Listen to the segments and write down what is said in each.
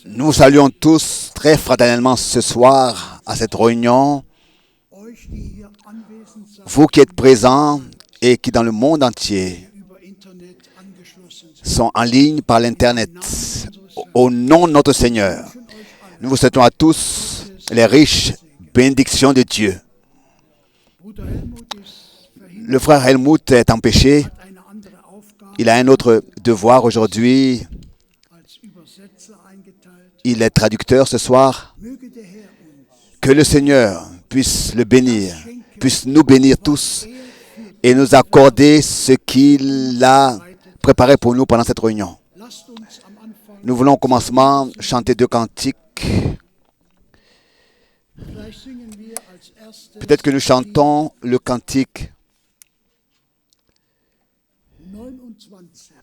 Nous vous saluons tous très fraternellement ce soir à cette réunion. Vous qui êtes présents et qui dans le monde entier sont en ligne par l'Internet. Au nom de notre Seigneur, nous vous souhaitons à tous les riches bénédictions de Dieu. Le frère Helmut est empêché. Il a un autre devoir aujourd'hui. Il est traducteur ce soir. Que le Seigneur puisse le bénir, puisse nous bénir tous et nous accorder ce qu'il a préparé pour nous pendant cette réunion. Nous voulons au commencement chanter 2 cantiques. Peut-être que nous chantons le cantique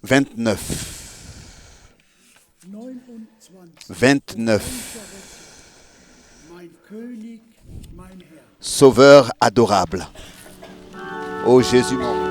29. 29. Sauveur adorable. Ô Jésus mon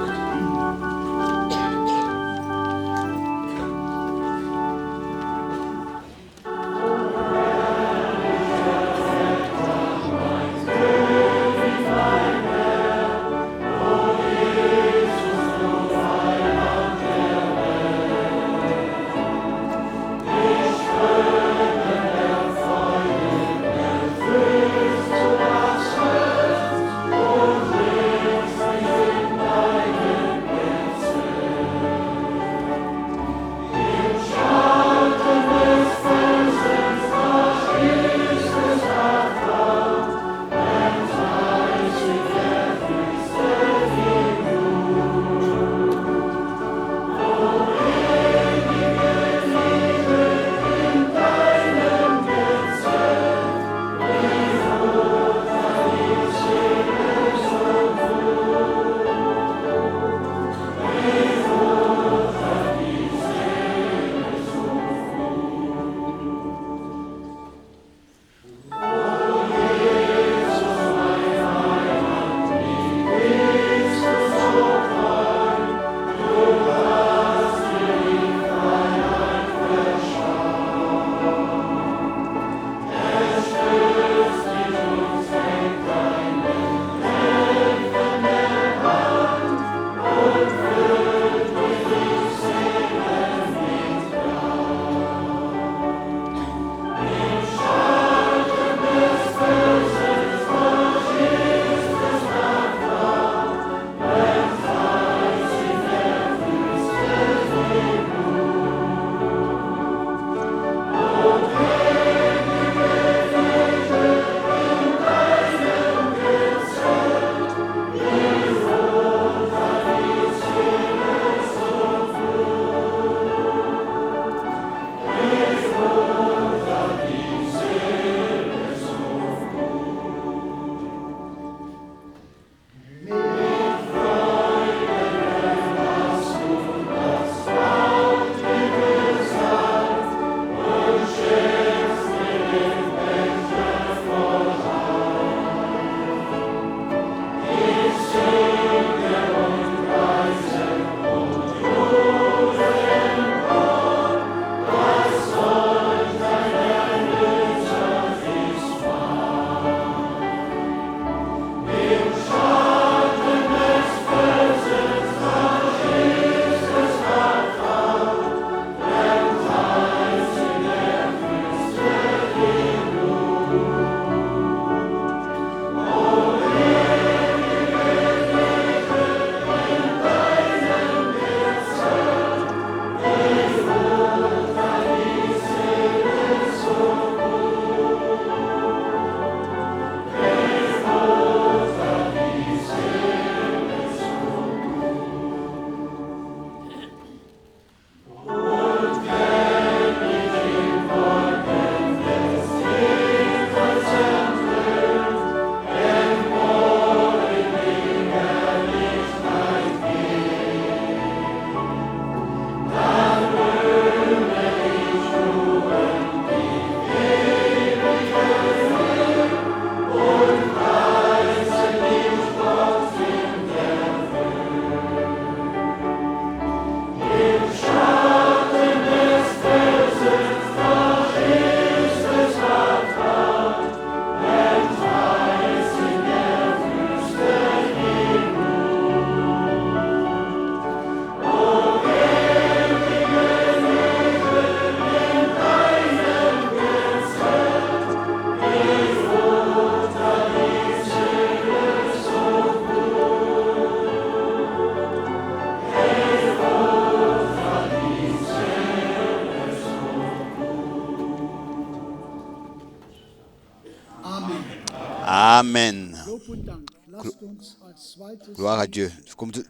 Amen. Lob und Dank. Lasst uns als zweites Gloire à Dieu. Comme pour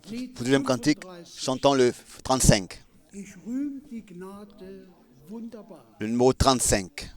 deuxième cantique, chantons le 35. Ich rühm die Gnade wunderbar. Le numéro 35.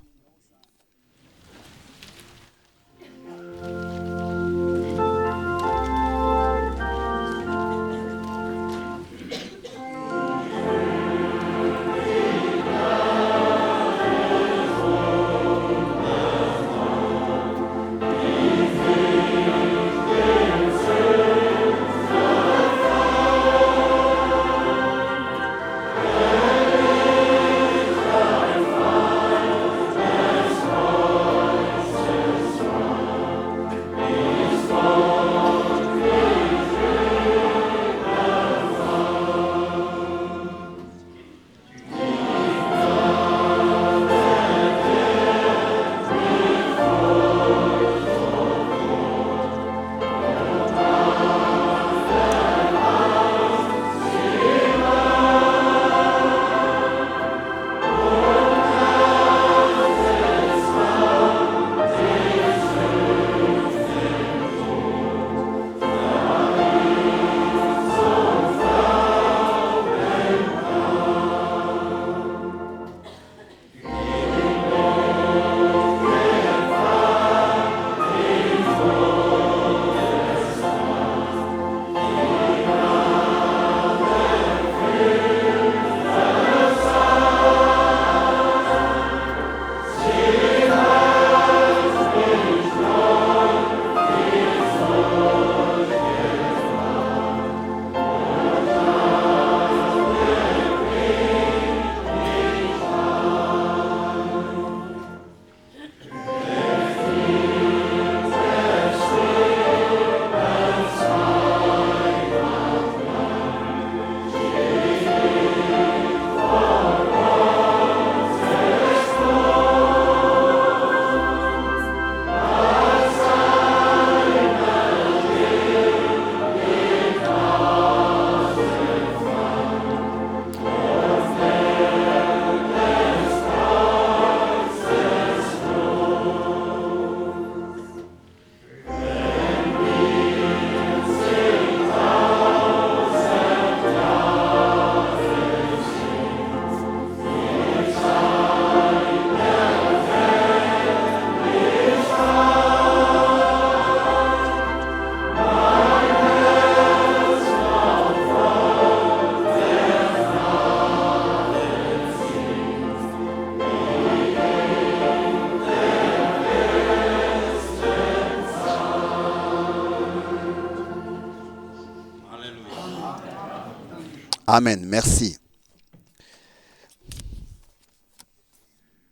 Amen. Merci.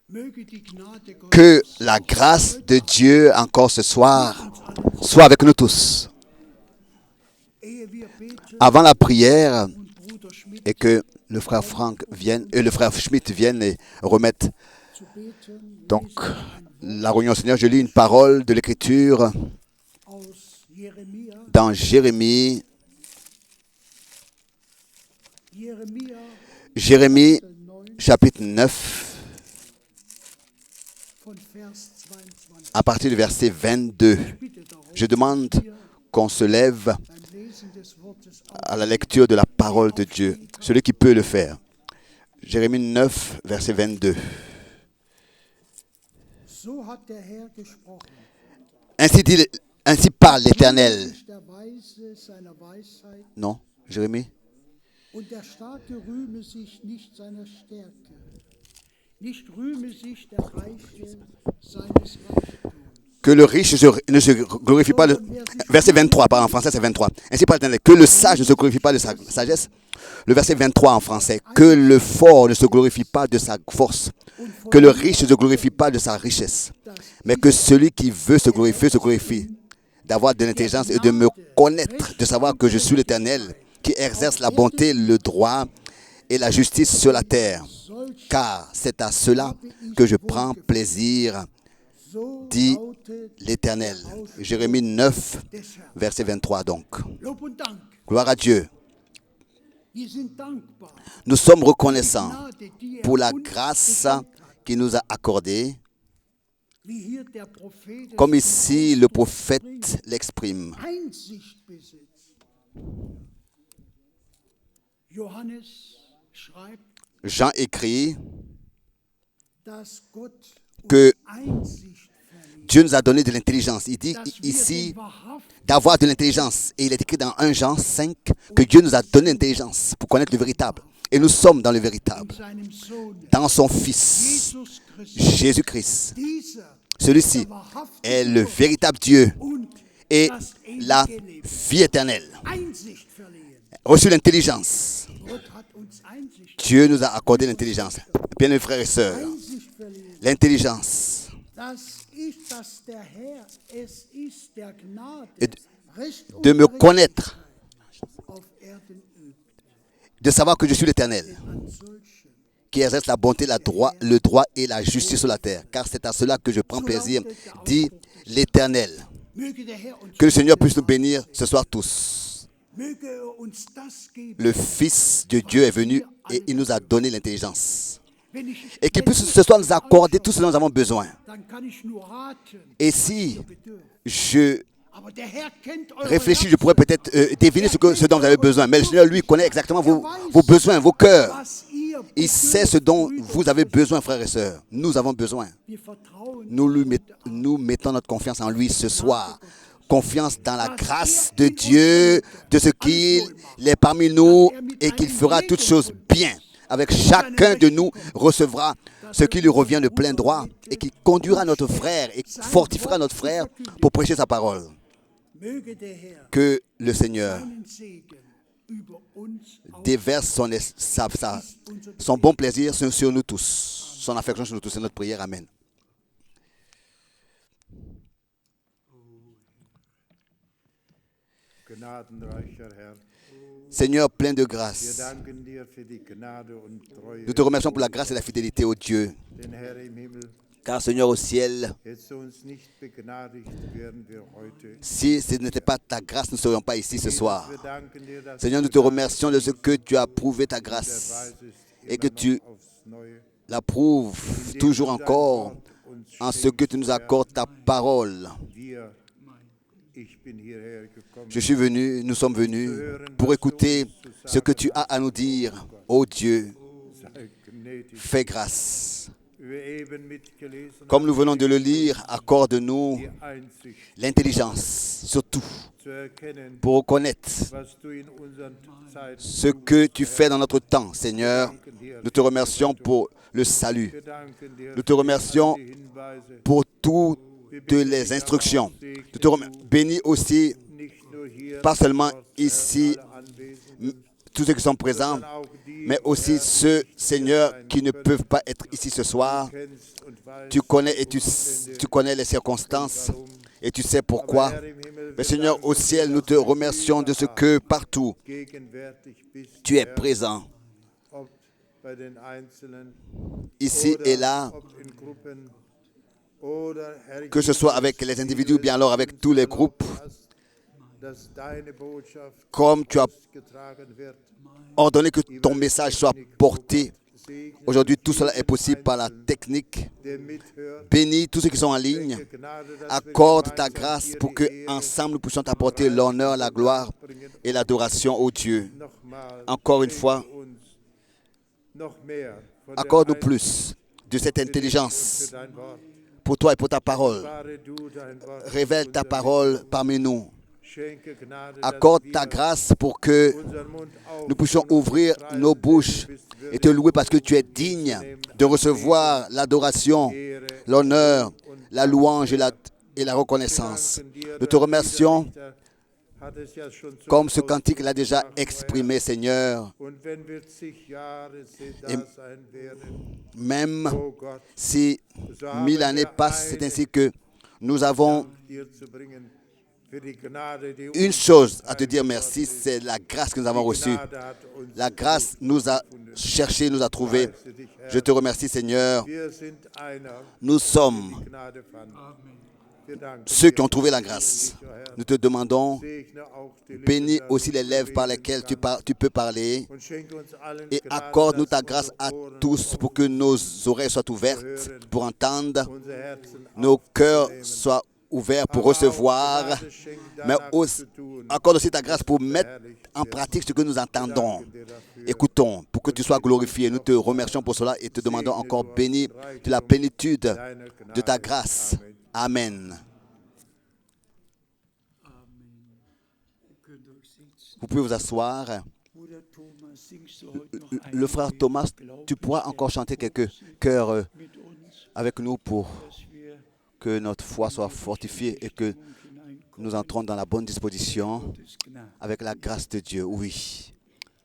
Möge die Gnade Gottes Que la grâce de Dieu encore ce soir soit avec nous tous. ehe wir beten Avant la prière und Bruder Schmidt et que le frère Franck vienne et le frère Schmidt vienne et remette zu beten, donc la réunion au Seigneur, je lis une parole de l'Écriture aus Jeremia, dans Jérémie, Jérémie chapitre 9 von Vers 22. à partir du verset 22. Bitte darum, Je demande qu'on se lève beim Lesen des Wortes à la lecture de la parole de Dieu, celui qui peut le faire. Jérémie 9, verset 22. So hat der Herr gesprochen. Ainsi parle l'Éternel. Sich der Weise seiner Weisheit Non, Jérémie. und der Starke rühme sich nicht seiner Stärke. Nicht rühme sich der Reiche seines Reichtums. Que le riche ne se glorifie pas de... Verset 23, en français c'est 23. Ainsi parle l'Éternel. Que le sage ne se glorifie pas de sa sagesse. Le verset 23 en français. Que le fort ne se glorifie pas de sa force. Que le riche ne se glorifie pas de sa richesse. Mais que celui qui veut se glorifie. D'avoir de l'intelligence et de me connaître, de savoir que je suis l'Éternel qui exerce la bonté, le droit et la justice sur la terre. Car c'est à cela que je prends plaisir, dit l'Éternel. Jérémie 9, verset 23 donc. Lob und Dank. Gloire à Dieu. Wir sind dankbar. Nous sommes reconnaissants Gnade, die pour la uns grâce geschenkt hat. qu'il nous a accordée. wie hier der Prophet es comme ici le zum Ausdruck prophète bringt, l'exprime. Einsicht besitzt. Johannes schreibt, Jean écrit dass Gott que uns Einsicht verlieh, Dieu nous a donné de l'intelligence. Il dit dass wir ici den wahrhaftigen d'avoir de l'intelligence. Et il est écrit dans 1 Jean 5 que Dieu nous a donné l'intelligence pour connaître le véritable. Et nous sommes dans le véritable, in seinem Sohn dans son Fils, Jesus Christus. Jésus-Christ. Dieser Celui-ci der wahrhaftige est le Gott véritable Dieu und et das la ewige Leben. vie éternelle. Einsicht verliehen. Reçu l'intelligence. Gott hat uns Einsicht, Dieu nous a accordé l'intelligence. Bien mes frères et sœurs, Einsicht verliehen. l'intelligence Dass der Herr es ist, der Gnade, Et Recht und de me connaître, auf Erden übt. de savoir que je suis l'Éternel, An solchen qui exerce la bonté, le droit et la justice sur la terre. Car c'est à cela que je prends plaisir, dit l'Éternel. möge der Herr uns Que le Seigneur puisse nous bénir ce soir tous. möge uns das geben. Le Fils de Dieu est venu et il nous a donné l'intelligence. Wenn ich Et qu'il puisse ce soir nous accorder tout ce dont nous avons besoin. dann kann ich nur raten, Et si bedürfen. je Aber der Herr kennt eure réfléchis, je Herzen, pourrais peut-être deviner ce dont vous avez besoin. Mais le Seigneur, lui, connaît exactement vos besoins, vos cœurs. was ihr Il sait ce dont vous avez besoin, frères et sœurs. Nous avons besoin. wir vertrauen. Nous mettons notre confiance en lui ce soir. Confiance dans la grâce de Dieu, de ce qu'il est parmi nous et qu'il fera toutes choses bien. Avec chacun de nous recevra ce qui lui revient de plein droit et qui conduira notre frère et fortifiera notre frère pour prêcher sa parole. Möge der Herr Que le Seigneur seinen Segen über uns déverse son bon plaisir sur nous tous, son affection sur nous tous. C'est notre prière. Amen. Gnadenreicher Herr, Seigneur plein de wir grâce, danken dir für die Gnade und Treue, nous te remercions pour la grâce et la fidélité au Dieu. denn Herr im Himmel, Car Seigneur au ciel, hättest du uns nicht begnadigt, wären wir heute. si ce n'était pas ta grâce, nous ne serions pas ici ce soir. Wir danken dir, dass Seigneur, du nous te remercions de ce que tu as prouvé ta grâce erweisest et que immer tu noch aufs Neue, l'approuves toujours encore en ce que tu nous accordes ta parole. wir, ich bin hierher gekommen, Je suis venu, nous sommes venus pour écouter ce que tu as à nous dire. Ô Dieu, sei gnädig. fais grâce. Wir eben mitgelesen Comme nous venons de le lire, accorde-nous die Einsicht l'intelligence, surtout zu erkennen, pour reconnaître was du in unseren Zeiten ce que tu fais dans notre temps, Seigneur. Nous te remercions pour le salut. Wir danken dir Nous te remercions für die Hinweise, pour toutes les instructions. Nous te bénis aussi, nicht nur hier, pas seulement ici, Anwesenden, tous ceux qui sont présents, sondern auch die, mais aussi ceux, Seigneur, qui ne peuvent pas être ici ce soir. kennst und weißt, Tu connais et tu connais les circonstances et tu sais pourquoi. Herr im Himmel, Mais Seigneur, au ciel, nous te remercions de ce que partout gegenwärtig bist, tu es Herr, présent, ob bei den Einzelnen ici oder et là, ob in Gruppen, oder Herr, que ce soit avec les individus ou bien alors avec tous les groupes, dass deine Botschaft comme tu as getragen wird. ordonné que ton message soit porté. Segne, Aujourd'hui, tout cela est possible par la technique. der mithört, Bénis tous ceux qui sont en ligne. Gnade, dass wir Accorde ta gemeinsam grâce dir pour die que Ehre ensemble nous puissions t'apporter l'honneur, la gloire et l'adoration au Dieu. nochmal Encore une schenke fois, uns noch mehr von der accorde-nous Einsicht plus de cette für intelligence dein Wort. pour toi et pour ta parole. Wahre du dein Wort Révèle ta unter parole parmi nous. Schenke Gnade, Accorde dass ta wir grâce pour que unseren Mund nous puissions auftun und ouvrir preisen, nos denn bouches du bist et te würdig, louer parce que tu es digne de recevoir l'adoration, l'honneur, la louange et la reconnaissance. Nous te remercions hat es ja schon so comme ce cantique l'a déjà ausgesprochen, exprimé, Seigneur, und wenn wir zig Jahre da Im- sein werden, même oh Gott, si 1000 années passent, c'est ainsi que nous avons dir zu bringen, für die Gnade, die une uns chose à te dire merci, c'est la grâce que nous avons reçue. Gnade hat uns La grâce nous a cherché, nous a trouvés. Preise dich, Herr. Je te remercie, Seigneur. Wir sind einer, Nous sommes Gnade fand. ceux qui ont trouvé la grâce. Nous te demandons, bénis aussi les lèvres par lesquelles tu peux parler et accorde-nous ta grâce à tous pour que nos oreilles soient ouvertes pour entendre, nos cœurs soient ouverts pour recevoir, mais aussi, accorde aussi ta grâce pour mettre en pratique ce que nous entendons. Écoutons, pour que tu sois glorifié. Nous te remercions pour cela et te demandons encore béni de la plénitude de ta grâce. Amen. Vous pouvez vous asseoir. Le frère Thomas, tu pourras encore chanter quelques chœurs avec nous pour que notre foi soit fortifiée et que nous entrons dans la bonne disposition avec la grâce de Dieu. Oui,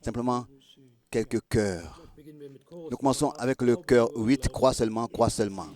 simplement quelques chœurs. Nous commençons avec le chœur 8, crois seulement, crois seulement.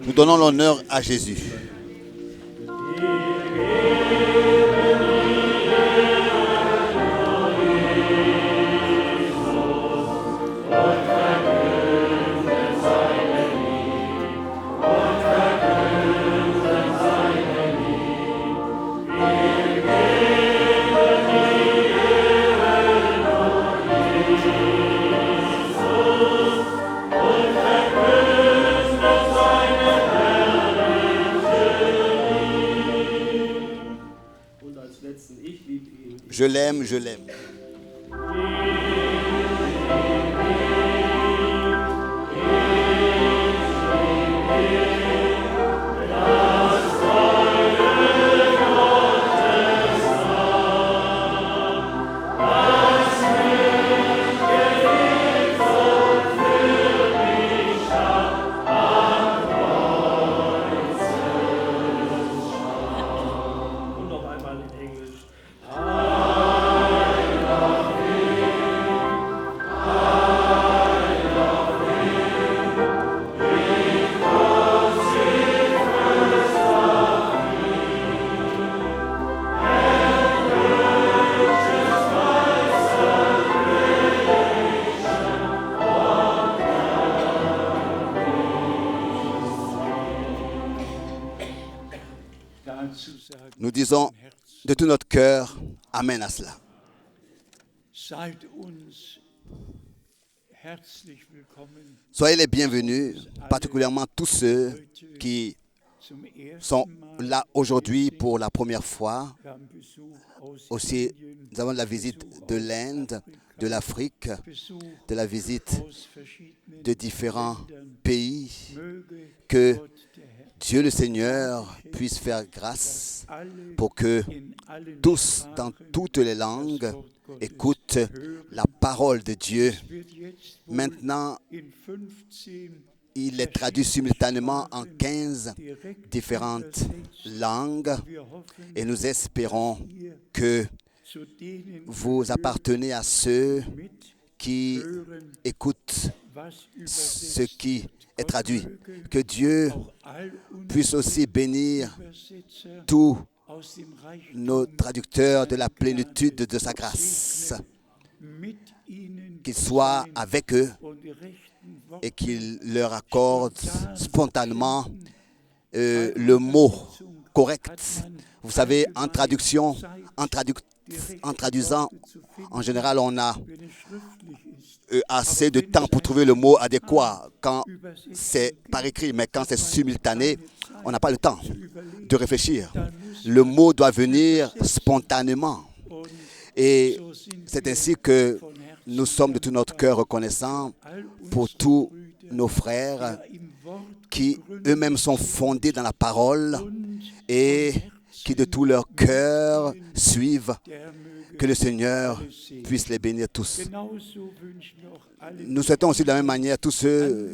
Nous donnons l'honneur à Jésus. Je l'aime, je l'aime. Nous disons de tout notre cœur, Amen à cela. Soyez les bienvenus, particulièrement tous ceux qui sont là aujourd'hui pour la première fois. Aussi, nous avons la visite de l'Inde, de l'Afrique, de la visite de différents pays. Que Dieu le Seigneur puisse faire grâce pour que tous, dans toutes les langues, écoutent la parole de Dieu. Maintenant, il est traduit simultanément en 15 différentes langues et nous espérons que vous appartenez à ceux qui écoutent ce qui est traduit. Que Dieu puisse aussi bénir tous nos traducteurs de la plénitude de sa grâce. Qu'il soit avec eux et qu'il leur accorde spontanément le mot correcte. Vous savez, en traduction, en traduisant, en général, on a assez de temps pour trouver le mot adéquat quand c'est par écrit, mais quand c'est simultané, on n'a pas le temps de réfléchir. Le mot doit venir spontanément. Et c'est ainsi que nous sommes de tout notre cœur reconnaissants pour tous nos frères qui eux-mêmes sont fondés dans la parole et qui de tout leur cœur suivent. Que le Seigneur puisse les bénir tous. Nous souhaitons aussi de la même manière tous ceux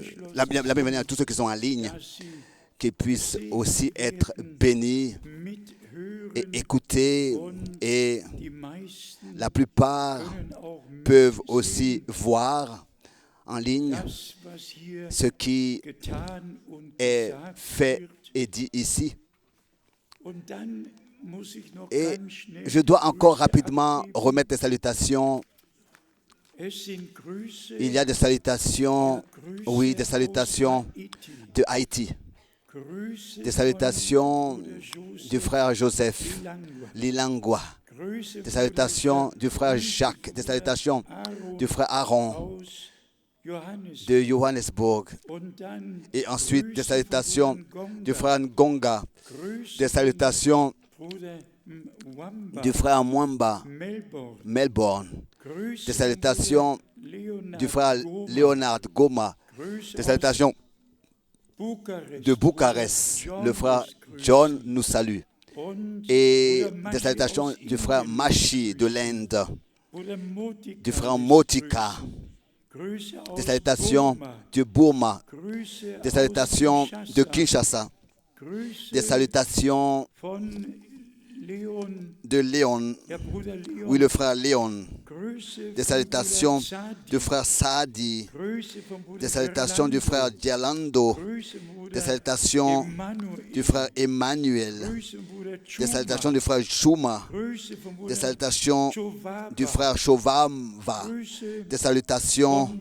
qui sont en ligne, qu'ils puissent aussi être bénis et écouter, et la plupart peuvent aussi voir en ligne ce qui est fait et dit ici. Et je dois encore rapidement remettre des salutations. Il y a des salutations, oui, des salutations de Haïti, des salutations du frère Joseph Lilangwa, des salutations du frère Jacques, des salutations du frère Aaron de Johannesburg, et ensuite des salutations du frère Ngonga, des salutations du frère Mwamba, Melbourne, des salutations du frère Leonard Goma, des salutations de Bucarest. Le frère John nous salue. Et des salutations du frère Machi de l'Inde, du frère Motika, des salutations de Burma, des salutations de Kinshasa, des salutations de Léon, oui, le frère Léon, des salutations du frère Saadi, des salutations du frère Dialando, des salutations du frère Emmanuel, des salutations du frère Chuma, des salutations du frère Chauvamva, des salutations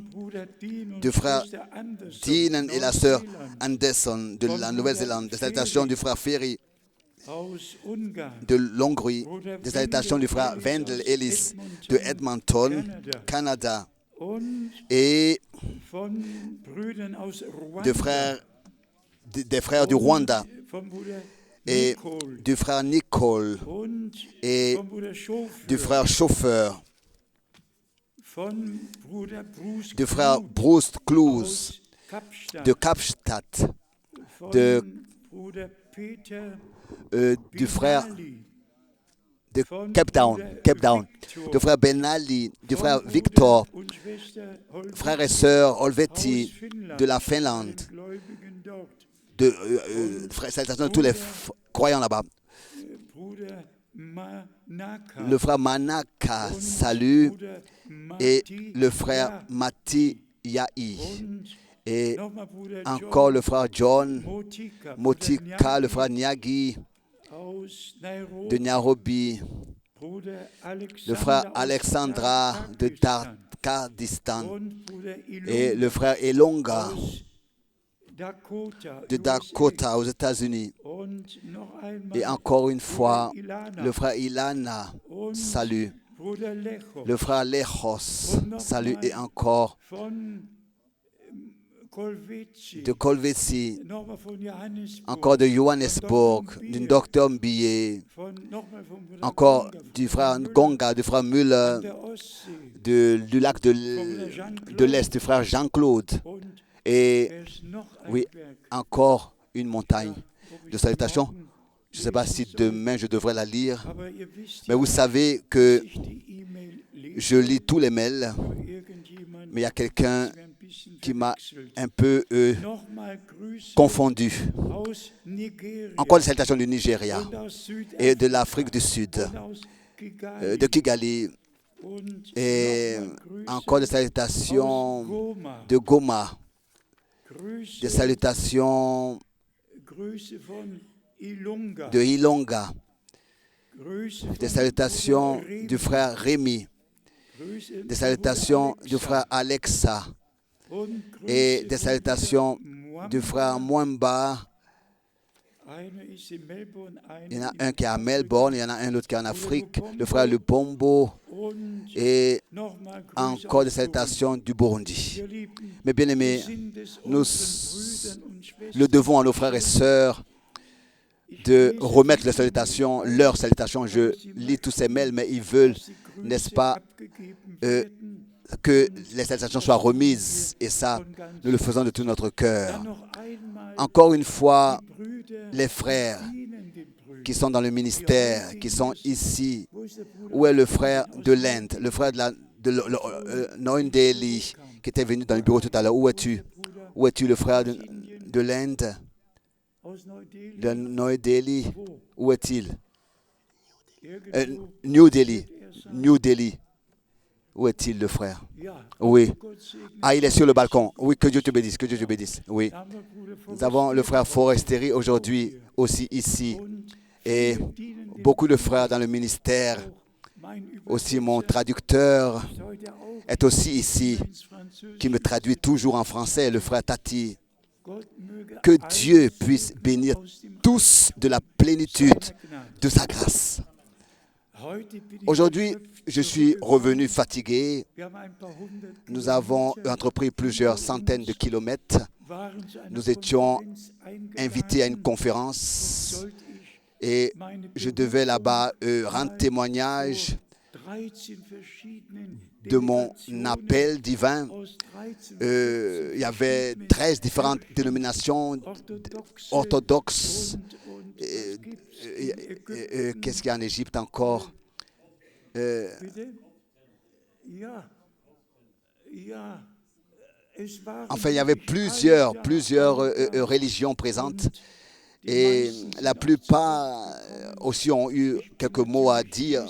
du frère Dean et la sœur Anderson de la Nouvelle-Zélande, des salutations du frère Ferry de Hongrie, des salutations du frère Wendell Ellis de Edmonton, Canada, et des frères du Rwanda, et du frère Nicole, et du frère Chauffeur, du frère Bruce Kloos de Kapstadt, du frère de Cape Town, du frère Benali, du frère Victor, frères et sœurs Olvetti de la Finlande, salutations de tous les croyants là-bas. Le frère Manaka salue, et le frère Mati Yahi, et encore le frère John Motika, le frère Nyagi de Nairobi, le frère Alexandra de Kurdistan, et le frère Elonga de Dakota aux États-Unis. Et encore une fois, le frère Ilana salue, le frère Lechos salue, et encore de Kolvetsi, encore de Johannesburg, du docteur Mbiye, encore du frère Ngonga, du frère Müller, du lac de l'Est, du frère Jean-Claude, et oui, encore une montagne de salutations. Je ne sais pas si demain je devrais la lire, mais vous savez que je lis tous les mails, mais il y a quelqu'un qui m'a un peu confondu. Encore des salutations du Nigeria et de l'Afrique du Sud, de Kigali, et encore des salutations de Goma, des salutations de Ilonga, des salutations du frère Rémi, des salutations du frère Alexa, et des salutations du frère Mwamba Il y en a un qui est à Melbourne, il y en a un autre qui est en Afrique, le frère Lubombo, et encore des salutations du Burundi. Mes bien-aimés, nous le devons à nos frères et sœurs de remettre leurs salutations. Je lis tous ces mails, mais ils veulent, n'est-ce pas, que les salutations soient remises, et ça, nous le faisons de tout notre cœur. Encore une fois, les frères qui sont dans le ministère, qui sont ici. Où est le frère de l'Inde, le frère de Noin Delhi, qui était venu dans le bureau tout à l'heure? Où es-tu? Où es-tu, le frère de l'Inde, de Noin Delhi? Où est-il? New Delhi. New Delhi. Où est-il, le frère? Oui. Ah, il est sur le balcon. Oui, que Dieu te bénisse, que Dieu te bénisse. Oui. Nous avons le frère Forestieri aujourd'hui aussi ici. Et beaucoup de frères dans le ministère. Aussi mon traducteur est aussi ici, qui me traduit toujours en français, le frère Tati. Que Dieu puisse bénir tous de la plénitude de sa grâce. Aujourd'hui, je suis revenu fatigué. Nous avons entrepris plusieurs centaines de kilomètres. Nous étions invités à une conférence et je devais là-bas rendre témoignage de mon appel divin. Il y avait 13 différentes dénominations orthodoxes. Qu'est-ce qu'il y a en Égypte encore? Enfin, il y avait plusieurs religions présentes. Et la plupart aussi ont eu quelques mots à dire.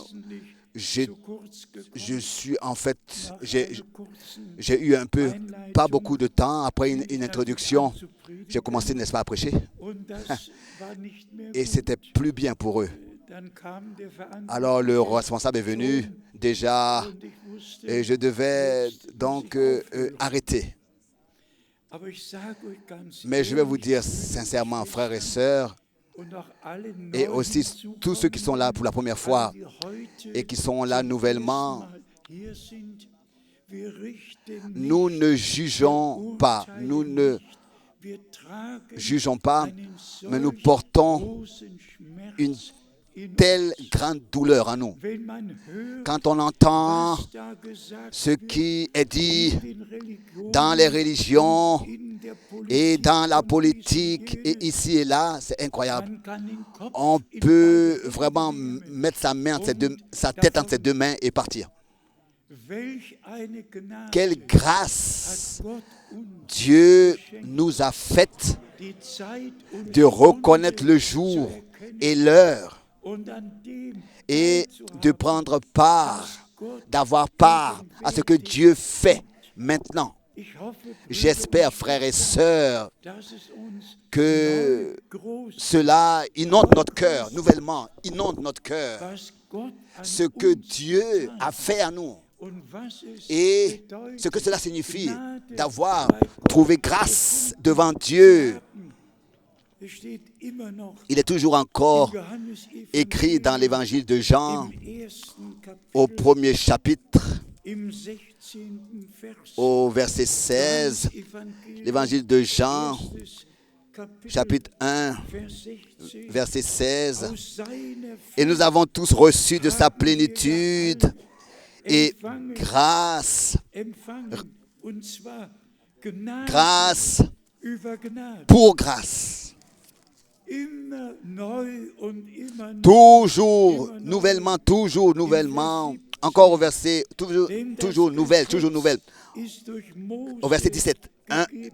Je suis en fait, j'ai eu un peu, pas beaucoup de temps. Après une introduction, j'ai commencé, n'est-ce pas, à prêcher. Et c'était plus bien pour eux. Alors le responsable est venu déjà et je devais donc arrêter. Mais je vais vous dire sincèrement, frères et sœurs, et aussi tous ceux qui sont là pour la première fois et qui sont là nouvellement, nous ne jugeons pas, mais nous portons une telle grande douleur en nous. Quand on entend ce qui est dit dans les religions et dans la politique et ici et là, c'est incroyable. On peut vraiment mettre sa tête entre ses deux mains et partir. Quelle grâce Dieu nous a faite de reconnaître le jour et l'heure et de prendre part, d'avoir part à ce que Dieu fait maintenant. J'espère, frères et sœurs, que cela inonde notre cœur, nouvellement, inonde notre cœur, ce que Dieu a fait à nous et ce que cela signifie d'avoir trouvé grâce devant Dieu. Il est toujours encore écrit dans l'évangile de Jean, au premier chapitre, au verset 16, l'évangile de Jean, chapitre 1, verset 16. Et nous avons tous reçu de sa plénitude et grâce pour grâce. Toujours nouvellement. Encore au verset, toujours nouvelle. Au verset 17.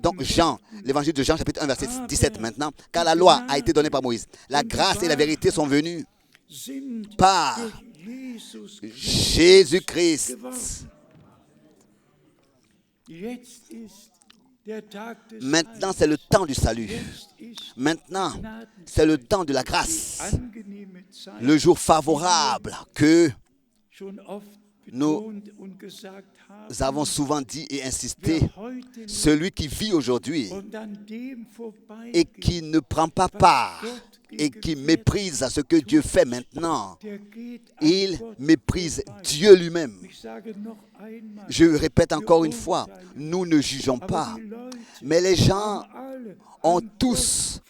Donc Jean, l'évangile de Jean, chapitre 1, verset 17 maintenant. Car la loi a été donnée par Moïse. La grâce et la vérité sont venues par Jésus-Christ. Maintenant, c'est le temps du salut. Maintenant, c'est le temps de la grâce. Le jour favorable que Nous avons souvent dit et insisté, celui qui vit aujourd'hui et qui ne prend pas part et qui méprise à ce que Dieu fait maintenant, il méprise Dieu lui-même. Je répète encore une fois, nous ne jugeons pas, mais les gens ont tous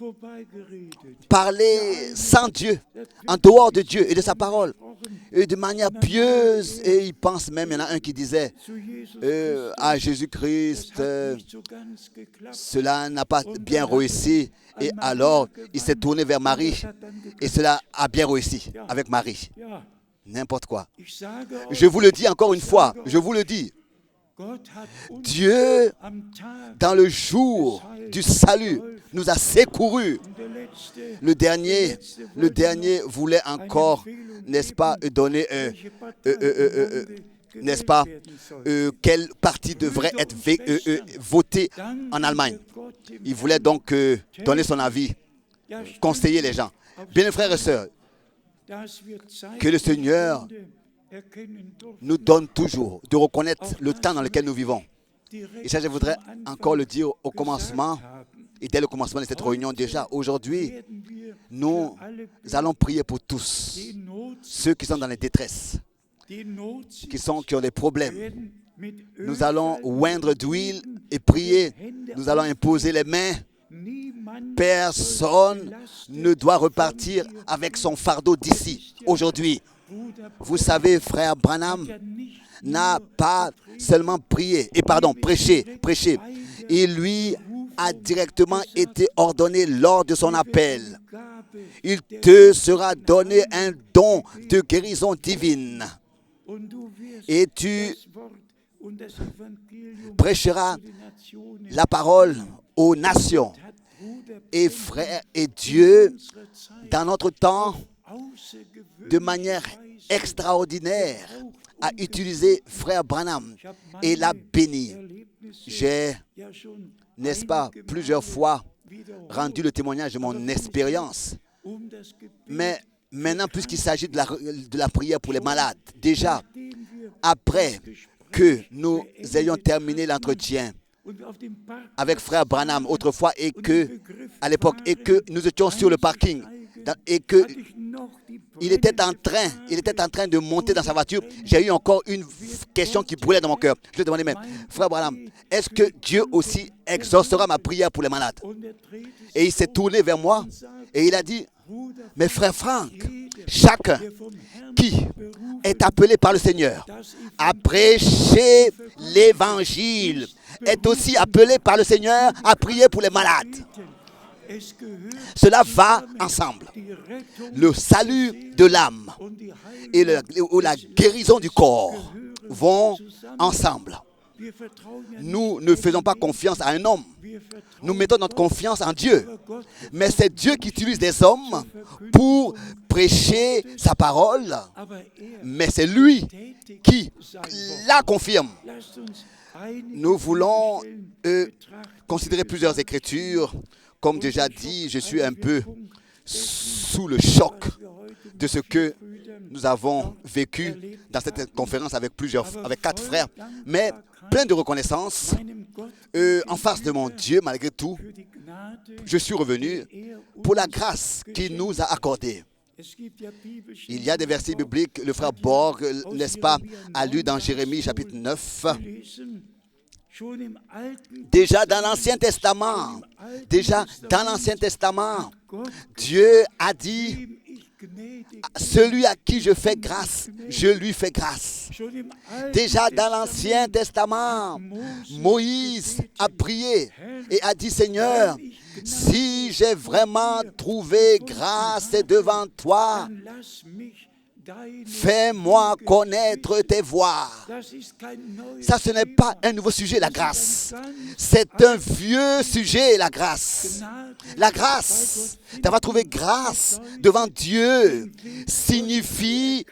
parlé sans Dieu, en dehors de Dieu et de sa parole, et de manière pieuse. Et ils pensent même, il y en a un qui disait à Jésus-Christ, cela n'a pas bien réussi. Et alors, il s'est tourné vers Marie, et cela a bien réussi avec Marie. N'importe quoi. Je vous le dis encore une fois, je vous le dis. Dieu, dans le jour du salut, nous a secourus. Le dernier voulait encore, n'est-ce pas, donner, n'est-ce pas, quel parti devrait être voté en Allemagne. Il voulait donc donner son avis, conseiller les gens. Bien, frères et sœurs, que le Seigneur nous donne toujours de reconnaître le temps dans lequel nous vivons. Et ça, je voudrais encore le dire au commencement, et dès le commencement de cette réunion déjà. Aujourd'hui, nous allons prier pour tous, ceux qui sont dans les détresses, qui ont des problèmes. Nous allons oindre d'huile et prier. Nous allons imposer les mains. Personne ne doit repartir avec son fardeau d'ici, aujourd'hui. Vous savez, frère Branham n'a pas seulement prêché. Il lui a directement été ordonné lors de son appel. Il te sera donné un don de guérison divine. Et tu prêcheras la parole aux nations. Et frère et Dieu, dans notre temps, de manière extraordinaire, a utilisé frère Branham et l'a béni. J'ai, n'est-ce pas, plusieurs fois rendu le témoignage de mon expérience. Mais maintenant, puisqu'il s'agit de la prière pour les malades, déjà, après que nous ayons terminé l'entretien avec frère Branham autrefois et que, à l'époque, et que nous étions sur le parking et que il était en train de monter dans sa voiture, j'ai eu encore une question qui brûlait dans mon cœur. Je lui ai demandé même, frère Branham, est-ce que Dieu aussi exaucera ma prière pour les malades? Et il s'est tourné vers moi et il a dit, mais frère Franck, chacun qui est appelé par le Seigneur à prêcher l'évangile est aussi appelé par le Seigneur à prier pour les malades. Cela va ensemble. Le salut de l'âme et la guérison du corps vont ensemble. Nous ne faisons pas confiance à un homme. Nous mettons notre confiance en Dieu. Mais c'est Dieu qui utilise des hommes pour prêcher sa parole. Mais c'est lui qui la confirme. Nous voulons considérer plusieurs écritures. Comme déjà dit, je suis un peu sous le choc de ce que nous avons vécu dans cette conférence avec 4 frères, mais plein de reconnaissance en face de mon Dieu, malgré tout. Je suis revenu pour la grâce qu'il nous a accordée. Il y a des versets bibliques, le frère Borg, n'est-ce pas, a lu dans Jérémie chapitre 9. Déjà dans l'Ancien Testament, Dieu a dit, celui à qui je fais grâce, je lui fais grâce. Déjà dans l'Ancien Testament, Moïse a prié et a dit, Seigneur, si j'ai vraiment trouvé grâce devant toi, fais-moi connaître tes voies. Ça, ce n'est pas un nouveau sujet, la grâce. C'est un vieux sujet, la grâce. La grâce, d'avoir trouvé grâce devant Dieu,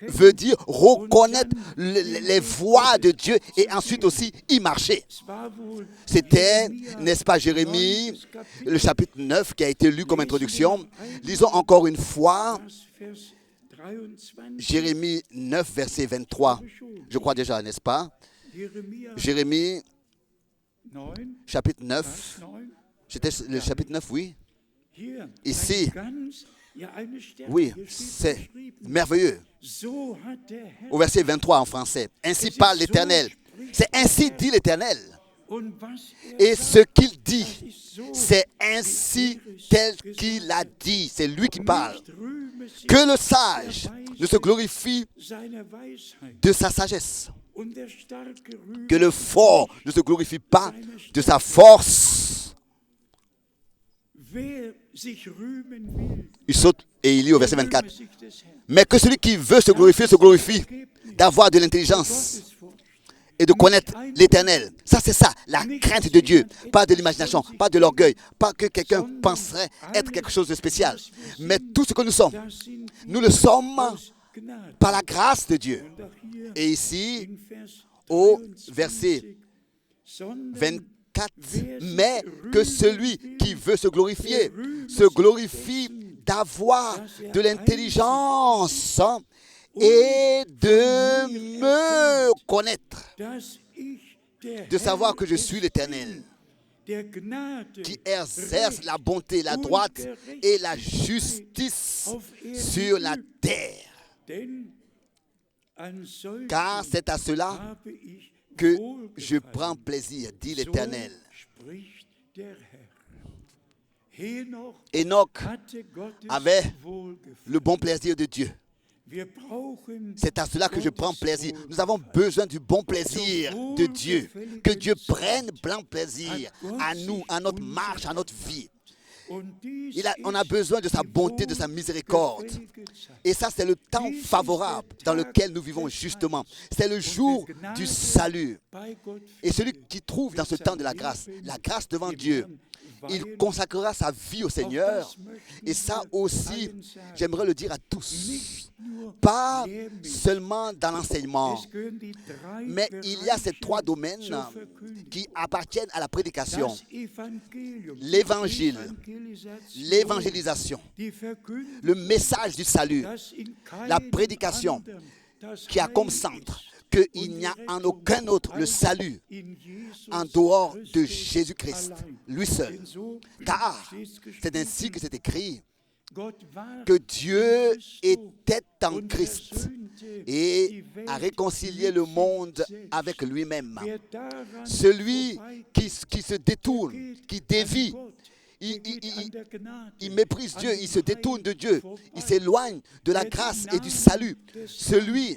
veut dire reconnaître les voies de Dieu et ensuite aussi y marcher. C'était, n'est-ce pas, Jérémie, le chapitre 9 qui a été lu comme introduction. Lisons encore une fois Jérémie 9, verset 23. Je crois déjà, n'est-ce pas? Jérémie, chapitre 9. C'était le chapitre 9, oui. Ici, oui, c'est merveilleux. Au verset 23 en français. Ainsi parle l'Éternel. C'est ainsi dit l'Éternel. Et ce qu'il dit, c'est ainsi tel qu'il a dit. C'est lui qui parle. Que le sage ne se glorifie de sa sagesse. Que le fort ne se glorifie pas de sa force. Il saute et il lit au verset 24. Mais que celui qui veut se glorifie d'avoir de l'intelligence et de connaître l'Éternel. Ça, c'est ça, la crainte de Dieu. Pas de l'imagination, pas de l'orgueil, pas que quelqu'un penserait être quelque chose de spécial. Mais tout ce que nous sommes, nous le sommes par la grâce de Dieu. Et ici, au verset 24, mais que celui qui veut se glorifie d'avoir de l'intelligence et de me connaître, de savoir que je suis l'Éternel, qui exerce la bonté, la droite et la justice sur la terre. Car c'est à cela que je prends plaisir, dit l'Éternel. Enoch avait le bon plaisir de Dieu. C'est à cela que je prends plaisir. Nous avons besoin du bon plaisir de Dieu. Que Dieu prenne plein plaisir à nous, à notre marche, à notre vie. On a besoin de sa bonté, de sa miséricorde. Et ça, c'est le temps favorable dans lequel nous vivons justement. C'est le jour du salut. Et celui qui trouve dans ce temps de la grâce devant Dieu, il consacrera sa vie au Seigneur. Et ça aussi, j'aimerais le dire à tous. Pas seulement dans l'enseignement, mais il y a ces trois domaines qui appartiennent à la prédication. L'évangile, l'évangélisation, le message du salut, la prédication qui a comme centre qu'il n'y a en aucun autre le salut en dehors de Jésus-Christ, lui seul. Car c'est ainsi que c'est écrit que Dieu était en Christ et a réconcilié le monde avec lui-même. Celui qui se détourne, qui dévie, il méprise Dieu, il se détourne de Dieu, il s'éloigne de la grâce et du salut. Celui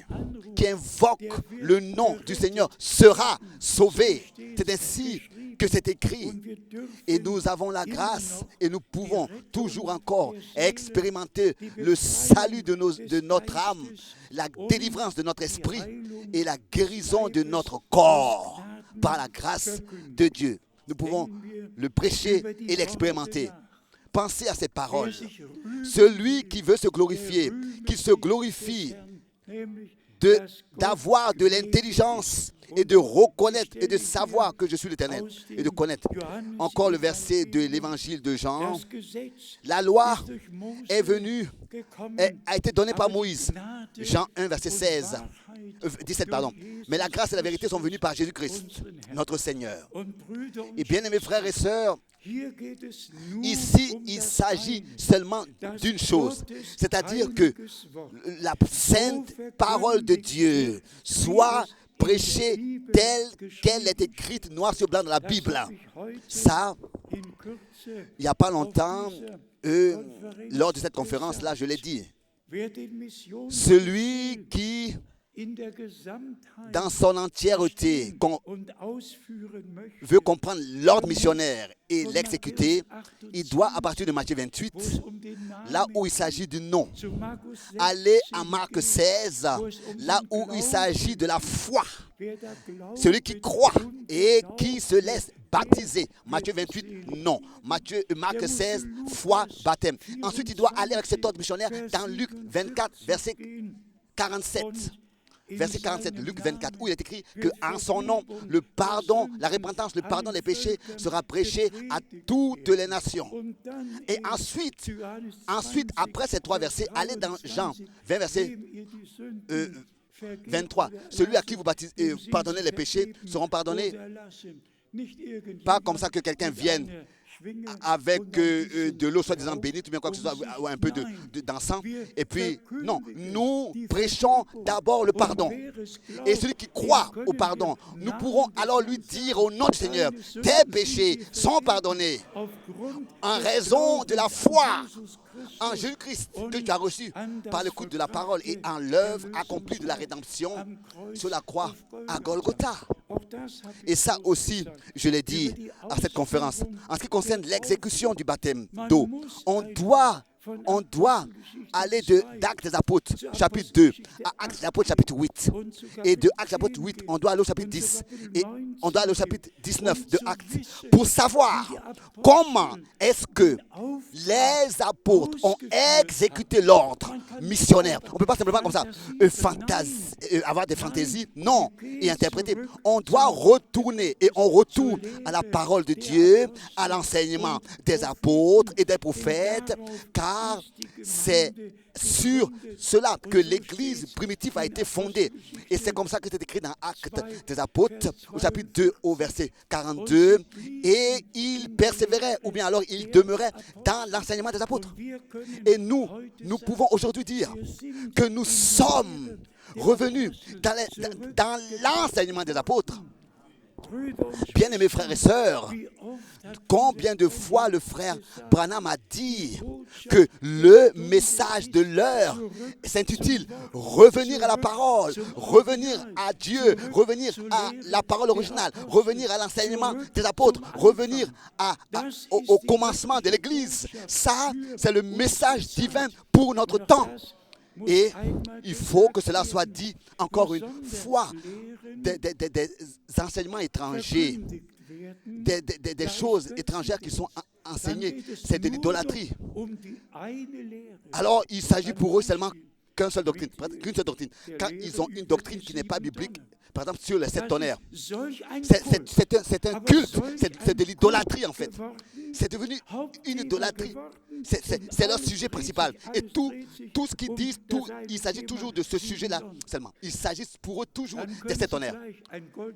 qui invoque le nom du Seigneur sera sauvé. C'est ainsi que c'est écrit. Et nous avons la grâce et nous pouvons toujours encore expérimenter le salut de notre âme, la délivrance de notre esprit et la guérison de notre corps par la grâce de Dieu. Nous pouvons le prêcher et l'expérimenter. Pensez à ces paroles. Celui qui veut se glorifier, qu'il se glorifie d'avoir de l'intelligence et de reconnaître et de savoir que je suis l'Éternel et de connaître. Encore le verset de l'évangile de Jean. La loi est venue, a été donnée par Moïse. Jean 1, verset 17. Mais la grâce et la vérité sont venues par Jésus-Christ, notre Seigneur. Et bien aimés frères et sœurs, ici, il s'agit seulement d'une chose, c'est-à-dire que la sainte parole de Dieu soit prêchée telle qu'elle est écrite noir sur blanc dans la Bible. Ça, il n'y a pas longtemps, lors de cette conférence-là, je l'ai dit. Celui qui, dans son entièreté, veut comprendre l'ordre missionnaire et l'exécuter, il doit, à partir de Matthieu 28, là où il s'agit du nom, aller à Marc 16, là où il s'agit de la foi. Celui qui croit et qui se laisse baptiser. Matthieu 28, non. Marc 16, foi, baptême. Ensuite, il doit aller avec cet ordre missionnaire dans Luc 24, verset 47. verset 47 de Luc 24, où il est écrit qu'en son nom, le pardon, la repentance, le pardon des péchés sera prêché à toutes les nations. Et ensuite, après ces 3 versets, allez dans Jean 20, verset 23. Celui à qui vous pardonnez les péchés seront pardonnés. Pas comme ça que quelqu'un vienne avec de l'eau soi-disant bénite ou bien quoi que ce soit, ou un peu d'encens. Et puis, non, nous prêchons d'abord le pardon. Et celui qui croit au pardon, nous pourrons alors lui dire au nom du Seigneur, tes péchés sont pardonnés en raison de la foi en Jésus-Christ que tu as reçu par l'écoute de la parole et en l'œuvre accomplie de la rédemption sur la croix à Golgotha. Et ça aussi, je l'ai dit à cette conférence, en ce qui concerne l'exécution du baptême d'eau, on doit aller d'Actes des Apôtres, chapitre 2, à Actes des Apôtres, chapitre 8. Et de Actes des Apôtres 8, on doit aller au chapitre 10. Et on doit aller au chapitre 19 de Actes pour savoir comment est-ce que les apôtres ont exécuté l'ordre missionnaire. On ne peut pas simplement comme ça avoir des fantaisies, non, et interpréter. On doit retourner, et on retourne à la parole de Dieu, à l'enseignement des apôtres et des prophètes, car c'est sur cela que l'Église primitive a été fondée. Et c'est comme ça que c'est écrit dans Actes des Apôtres, au chapitre 2, au verset 42. Et il persévérait, ou bien alors il demeurait dans l'enseignement des apôtres. Et nous pouvons aujourd'hui dire que nous sommes revenus dans l'enseignement des apôtres. Bien-aimés frères et sœurs, combien de fois le frère Branham a dit que le message de l'heure s'intitule « Revenir à la parole, revenir à Dieu, revenir à la parole originale, revenir à l'enseignement des apôtres, revenir au commencement de l'Église ». Ça, c'est le message divin pour notre temps. Et il faut que cela soit dit encore une fois. Des enseignements étrangers, des choses étrangères qui sont enseignées, c'est de l'idolâtrie. Alors, il s'agit pour eux seulement qu'une seule doctrine. Quand ils ont une doctrine qui n'est pas biblique, par exemple sur les 7 tonnerres, c'est un culte, c'est de l'idolâtrie en fait. C'est devenu une idolâtrie. C'est leur sujet principal. Et tout ce qu'ils disent, il s'agit toujours de ce sujet-là seulement. Il s'agit pour eux toujours des 7 tonnerres.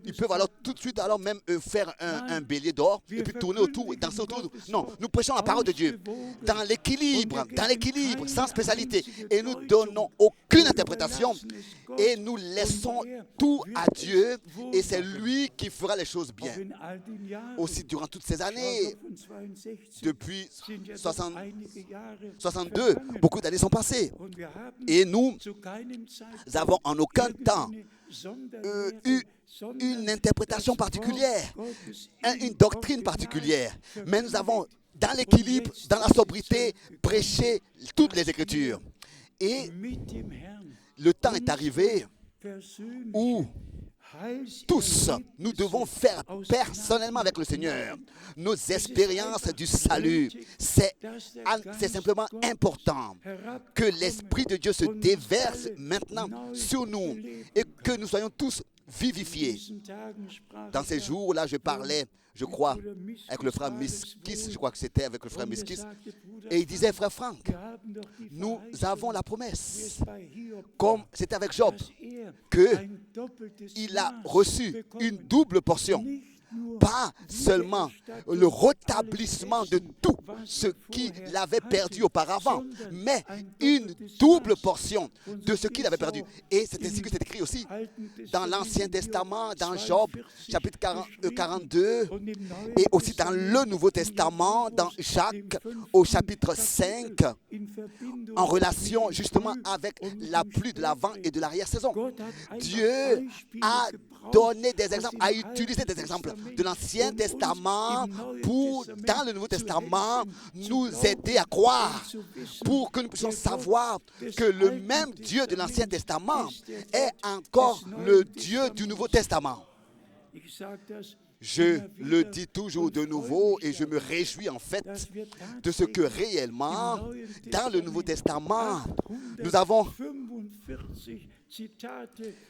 Ils peuvent alors tout de suite alors même faire un bélier d'or et puis tourner autour, danser autour. Non, nous prêchons la parole de Dieu dans l'équilibre, sans spécialité. Et nous donnons aucune interprétation et nous laissons tout à Dieu et c'est lui qui fera les choses bien. Aussi durant toutes ces années, depuis 62, beaucoup d'années sont passées et nous avons en aucun temps eu une interprétation particulière, une doctrine particulière, mais nous avons dans l'équilibre, dans la sobriété, prêché toutes les Écritures. Et le temps est arrivé où tous, nous devons faire personnellement avec le Seigneur nos expériences du salut. C'est simplement important que l'Esprit de Dieu se déverse maintenant sur nous et que nous soyons tous vivifiés. Dans ces jours-là, je parlais, je crois, avec le frère Miskis, je crois que c'était avec le frère Miskis, et il disait, frère Franck, nous avons la promesse, comme c'était avec Job, qu'il a reçu une double portion. Pas seulement le rétablissement de tout ce qu'il avait perdu auparavant, mais une double portion de ce qu'il avait perdu. Et c'est ainsi que c'est écrit aussi dans l'Ancien Testament, dans Job, chapitre 42, et aussi dans le Nouveau Testament, dans Jacques, au chapitre 5, en relation justement avec la pluie de l'avant et de l'arrière-saison. Dieu a donné des exemples, a utilisé des exemples de l'Ancien Testament pour, dans le Nouveau Testament, nous aider à croire, pour que nous puissions savoir que le même Dieu de l'Ancien Testament est encore le Dieu du Nouveau Testament. Je le dis toujours de nouveau et je me réjouis en fait de ce que réellement, dans le Nouveau Testament, nous avons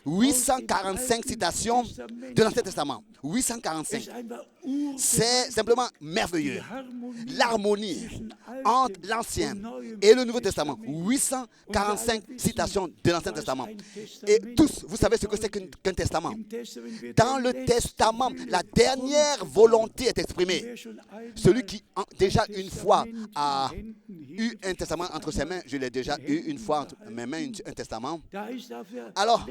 845 citations de l'Ancien Testament. 845. C'est simplement merveilleux. L'harmonie entre l'Ancien et le Nouveau Testament. 845 citations de l'Ancien Testament. Et tous, vous savez ce que c'est qu'un testament. Dans le testament, la dernière volonté est exprimée. Celui qui déjà une fois a eu un testament entre ses mains, je l'ai déjà eu une fois entre mes mains, un testament. Alors,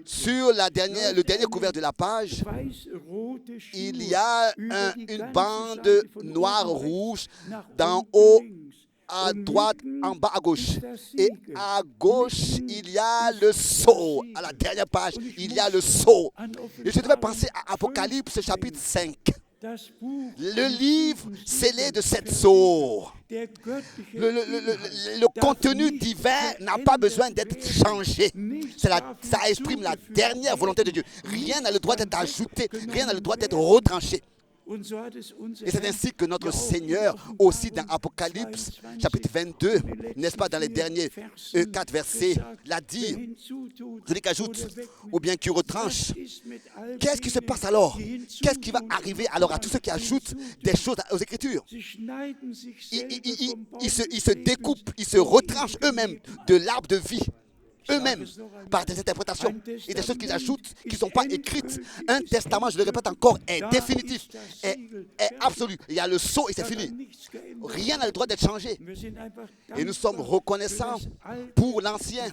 sur le dernier couvert de la page, il y a une bande noire-rouge d'en haut à droite, en bas à gauche. Et à gauche, il y a le sceau. À la dernière page, il y a le sceau. Et je devais penser à Apocalypse chapitre 5. Le livre scellé de 7 sceaux. Le contenu divin n'a pas besoin d'être changé. Ça exprime la dernière volonté de Dieu. Rien n'a le droit d'être ajouté, rien n'a le droit d'être retranché. Et c'est ainsi que notre Seigneur, aussi dans Apocalypse, chapitre 22, n'est-ce pas, dans les derniers 4 versets, l'a dit, celui qui ajoute ou bien qui retranche. Qu'est-ce qui se passe alors? Qu'est-ce qui va arriver alors à tous ceux qui ajoutent des choses aux Écritures? Ils se découpent, ils se retranchent eux-mêmes de l'arbre de vie. Eux-mêmes, par des interprétations et des choses qu'ils ajoutent, qui ne sont pas écrites. Un testament, je le répète encore, est définitif, est absolu. Il y a le sceau et c'est fini. Rien n'a le droit d'être changé. Et nous sommes reconnaissants pour l'Ancien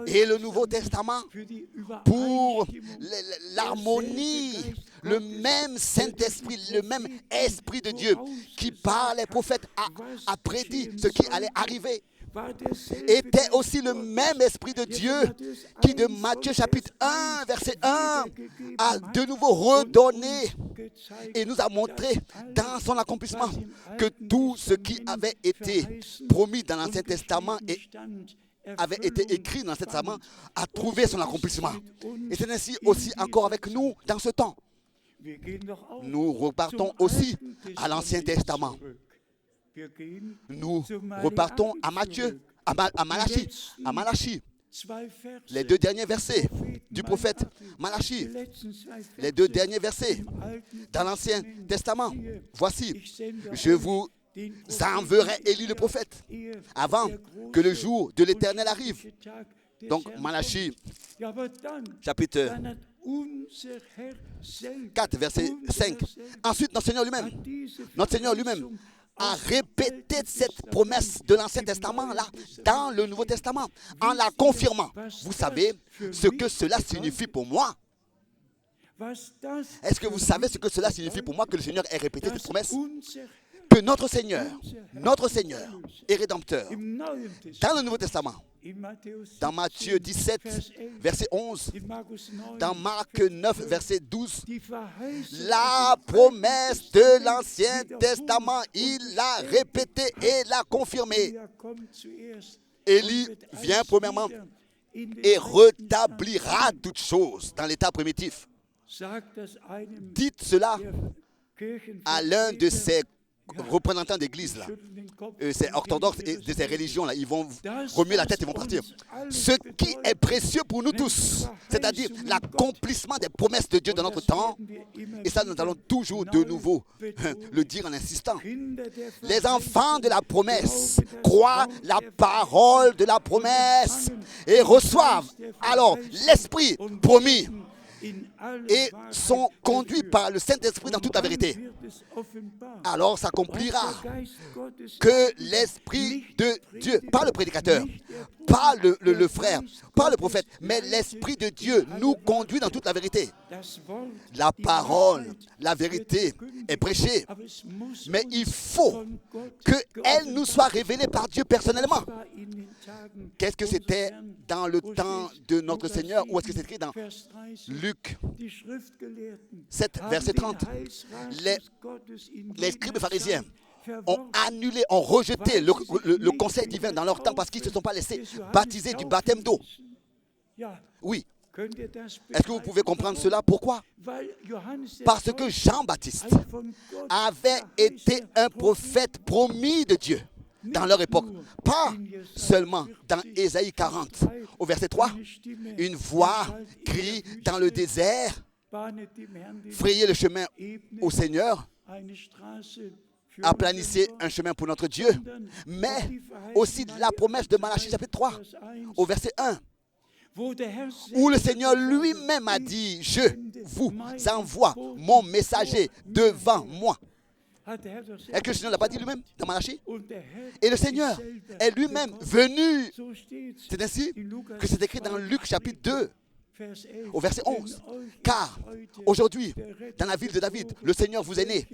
et le Nouveau Testament, pour l'harmonie, le même Saint-Esprit, le même Esprit de Dieu qui, par les prophètes, a prédit ce qui allait arriver. Était aussi le même Esprit de Dieu qui, de Matthieu chapitre 1, verset 1, a de nouveau redonné et nous a montré dans son accomplissement que tout ce qui avait été promis dans l'Ancien Testament et avait été écrit dans l'Ancien Testament a trouvé son accomplissement. Et c'est ainsi aussi encore avec nous dans ce temps. Nous repartons aussi à l'Ancien Testament. Nous repartons à Matthieu, à Malachie, les 2 derniers versets du prophète Malachie, les 2 derniers versets dans l'Ancien Testament. Voici, je vous enverrai Élie le prophète avant que le jour de l'Éternel arrive. Donc Malachie, chapitre 4, verset 5. Ensuite, notre Seigneur lui-même, a répété cette promesse de l'Ancien Testament là dans le Nouveau Testament en la confirmant. Vous savez ce que cela signifie pour moi? Est-ce que vous savez ce que cela signifie pour moi que le Seigneur ait répété cette promesse? Que notre Seigneur et Rédempteur, dans le Nouveau Testament, dans Matthieu 17, verset 11, dans Marc 9, verset 12, la promesse de l'Ancien Testament, il l'a répétée et l'a confirmée. Élie vient premièrement et rétablira toutes choses dans l'état primitif. Dites cela à l'un de ces représentants d'église là, ces orthodoxes et de ces religions là, ils vont remuer la tête et vont partir. Ce qui est précieux pour nous tous, c'est-à-dire l'accomplissement des promesses de Dieu dans notre temps, et ça nous allons toujours de nouveau le dire en insistant. Les enfants de la promesse croient la parole de la promesse et reçoivent alors l'Esprit promis et sont conduits par le Saint-Esprit dans toute la vérité. Alors s'accomplira que l'Esprit de Dieu, pas le prédicateur, pas le frère, pas le prophète, mais l'Esprit de Dieu nous conduit dans toute la vérité. La parole, la vérité est prêchée, mais il faut qu'elle nous soit révélée par Dieu personnellement. Qu'est-ce que c'était dans le temps de notre Seigneur, ou est-ce que c'est écrit dans Luc 7, verset 30? Les scribes pharisiens ont annulé, ont rejeté le conseil divin dans leur temps parce qu'ils ne se sont pas laissés baptiser du baptême d'eau. Oui. Est-ce que vous pouvez comprendre cela? Pourquoi? Parce que Jean-Baptiste avait été un prophète promis de Dieu. dans leur époque. Pas seulement dans Ésaïe 40, au verset 3, une voix crie dans le désert, frayez le chemin au Seigneur, aplanissez un chemin pour notre Dieu, mais aussi la promesse de Malachie chapitre 3, au verset 1, où le Seigneur lui-même a dit, je vous envoie mon messager devant moi. Est-ce que le Seigneur ne l'a pas dit lui-même dans Malachie? Et le Seigneur est lui-même venu. C'est ainsi que c'est écrit dans Luc chapitre 2, au verset 11. Car aujourd'hui, dans la ville de David, le Seigneur vous est né.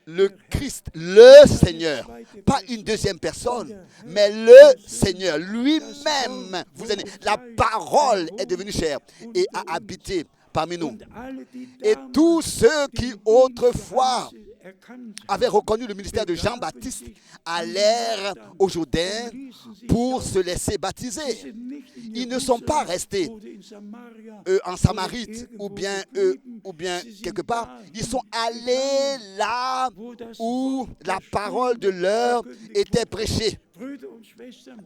Le Christ, le Seigneur, pas une deuxième personne, mais le Seigneur lui-même vous est né. La parole est devenue chair et a habité parmi nous. Et tous ceux qui autrefois avaient reconnu le ministère de Jean-Baptiste allèrent au Jourdain pour se laisser baptiser. Ils ne sont pas restés en Samarite ou bien quelque part. Ils sont allés là où la parole de leur était prêchée.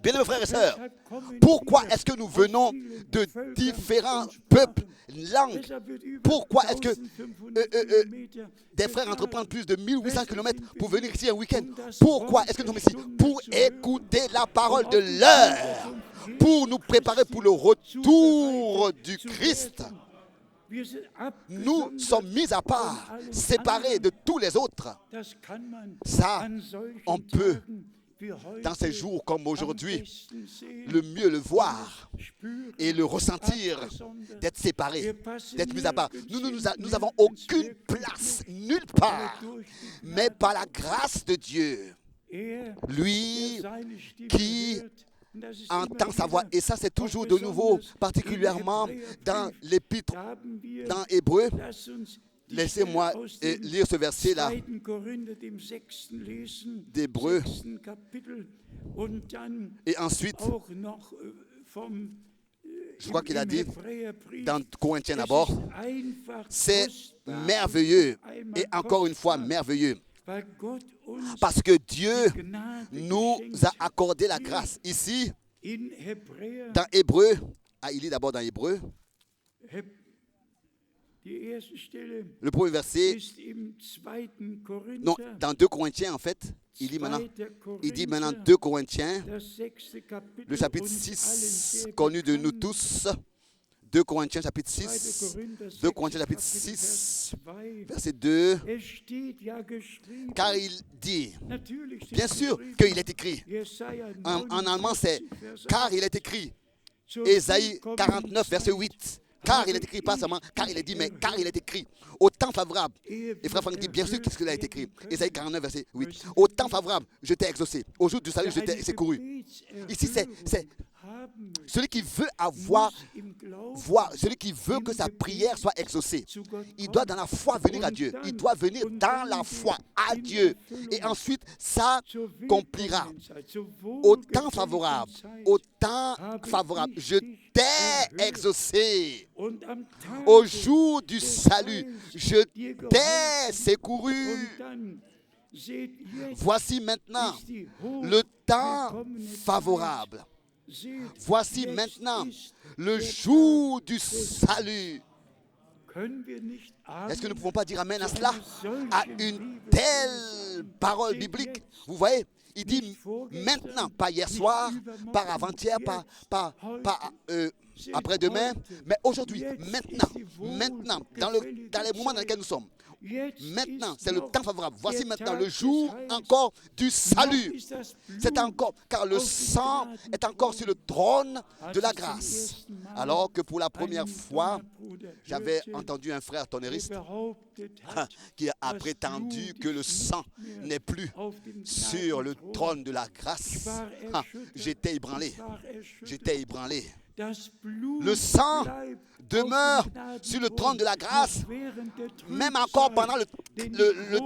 Bien-aimés frères et sœurs, pourquoi est-ce que nous venons de différents peuples, langues? Pourquoi est-ce que des frères entreprennent plus de 1800 km pour venir ici un week-end? Pourquoi est-ce que nous sommes ici? Pour écouter la parole de l'heure, pour nous préparer pour le retour du Christ. Nous sommes mis à part, séparés de tous les autres. Ça, on peut, dans ces jours comme aujourd'hui, le mieux le voir et le ressentir, d'être séparés, d'être mis à part. Nous n'avons aucune place, nulle part, mais par la grâce de Dieu, lui qui entend sa voix. Et ça, c'est toujours de nouveau, particulièrement dans l'épître, dans Hébreu. Laissez-moi lire ce verset-là d'Hébreu. Et ensuite, je crois qu'il a dit, dans Corinthiens d'abord, c'est merveilleux, et encore une fois merveilleux, parce que Dieu nous a accordé la grâce. Ici, dans Hébreu, il lit d'abord dans Hébreu, le premier verset, non, dans 2 Corinthiens en fait, il dit maintenant 2 Corinthiens, le chapitre 6, connu de nous tous, 2 Corinthiens chapitre 6, 2 Corinthiens chapitre 6, verset 2, car il dit, bien sûr qu'il est écrit, en allemand c'est, car il est écrit, Ésaïe 49, verset 8, car il est écrit, pas seulement car il est dit, mais car il est écrit. Au temps favorable, et frère Franck dit, bien sûr, qu'est-ce qu'il a été écrit? Ésaïe 49, verset 8. Au temps favorable, je t'ai exaucé. Au jour du salut, je t'ai secouru. Ici, c'est celui qui veut celui qui veut que sa prière soit exaucée. Il doit dans la foi venir à Dieu. Il doit venir dans la foi à Dieu. Et ensuite, ça accomplira. Au temps favorable, je t'ai exaucé. Au jour du salut, je t'ai secouru. Voici maintenant le temps favorable. Voici maintenant le jour du salut. Est-ce que nous ne pouvons pas dire amen à cela? À une telle parole biblique. Vous voyez, il dit maintenant, pas hier soir, pas avant-hier, pas après-demain, mais aujourd'hui, maintenant, dans les moments dans lesquels nous sommes. Maintenant, c'est le temps favorable. Voici maintenant le jour encore du salut. C'est encore, car le sang est encore sur le trône de la grâce. Alors que pour la première fois, j'avais entendu un frère tonneriste qui a prétendu que le sang n'est plus sur le trône de la grâce. J'étais ébranlé. Le sang demeure sur le trône de la grâce, même encore pendant le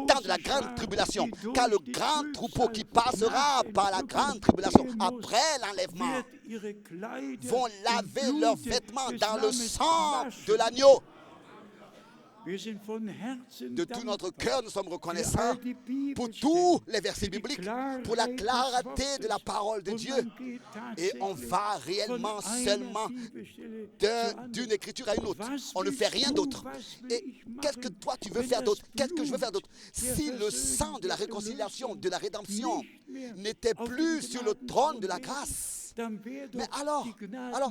temps de la grande tribulation, car le grand troupeau qui passera par la grande tribulation après l'enlèvement vont laver leurs vêtements dans le sang de l'agneau. Wir sind von Herzen De tout notre dankbar cœur, nous sommes für reconnaissants all die pour Bibelstellen, tous les versets für die bibliques, Klarheit pour la des clarté de la Wortes. parole de Und Dieu. man geht Et on tatsächlich va von réellement einer seulement Bibelstelle zur anderen. d'une écriture à une autre. Was On ne fait willst rien du, d'autre. was will Et ich qu'est-ce que machen, toi tu veux wenn faire das d'autre? Qu'est-ce que je veux Blut faire d'autre? der Si le Versöhnung, sang de la der réconciliation, Erlösung de la rédemption nicht mehr n'était auf plus dem sur le trône de la Gnadenthron grâce, wäre, dann wäre mais doch alors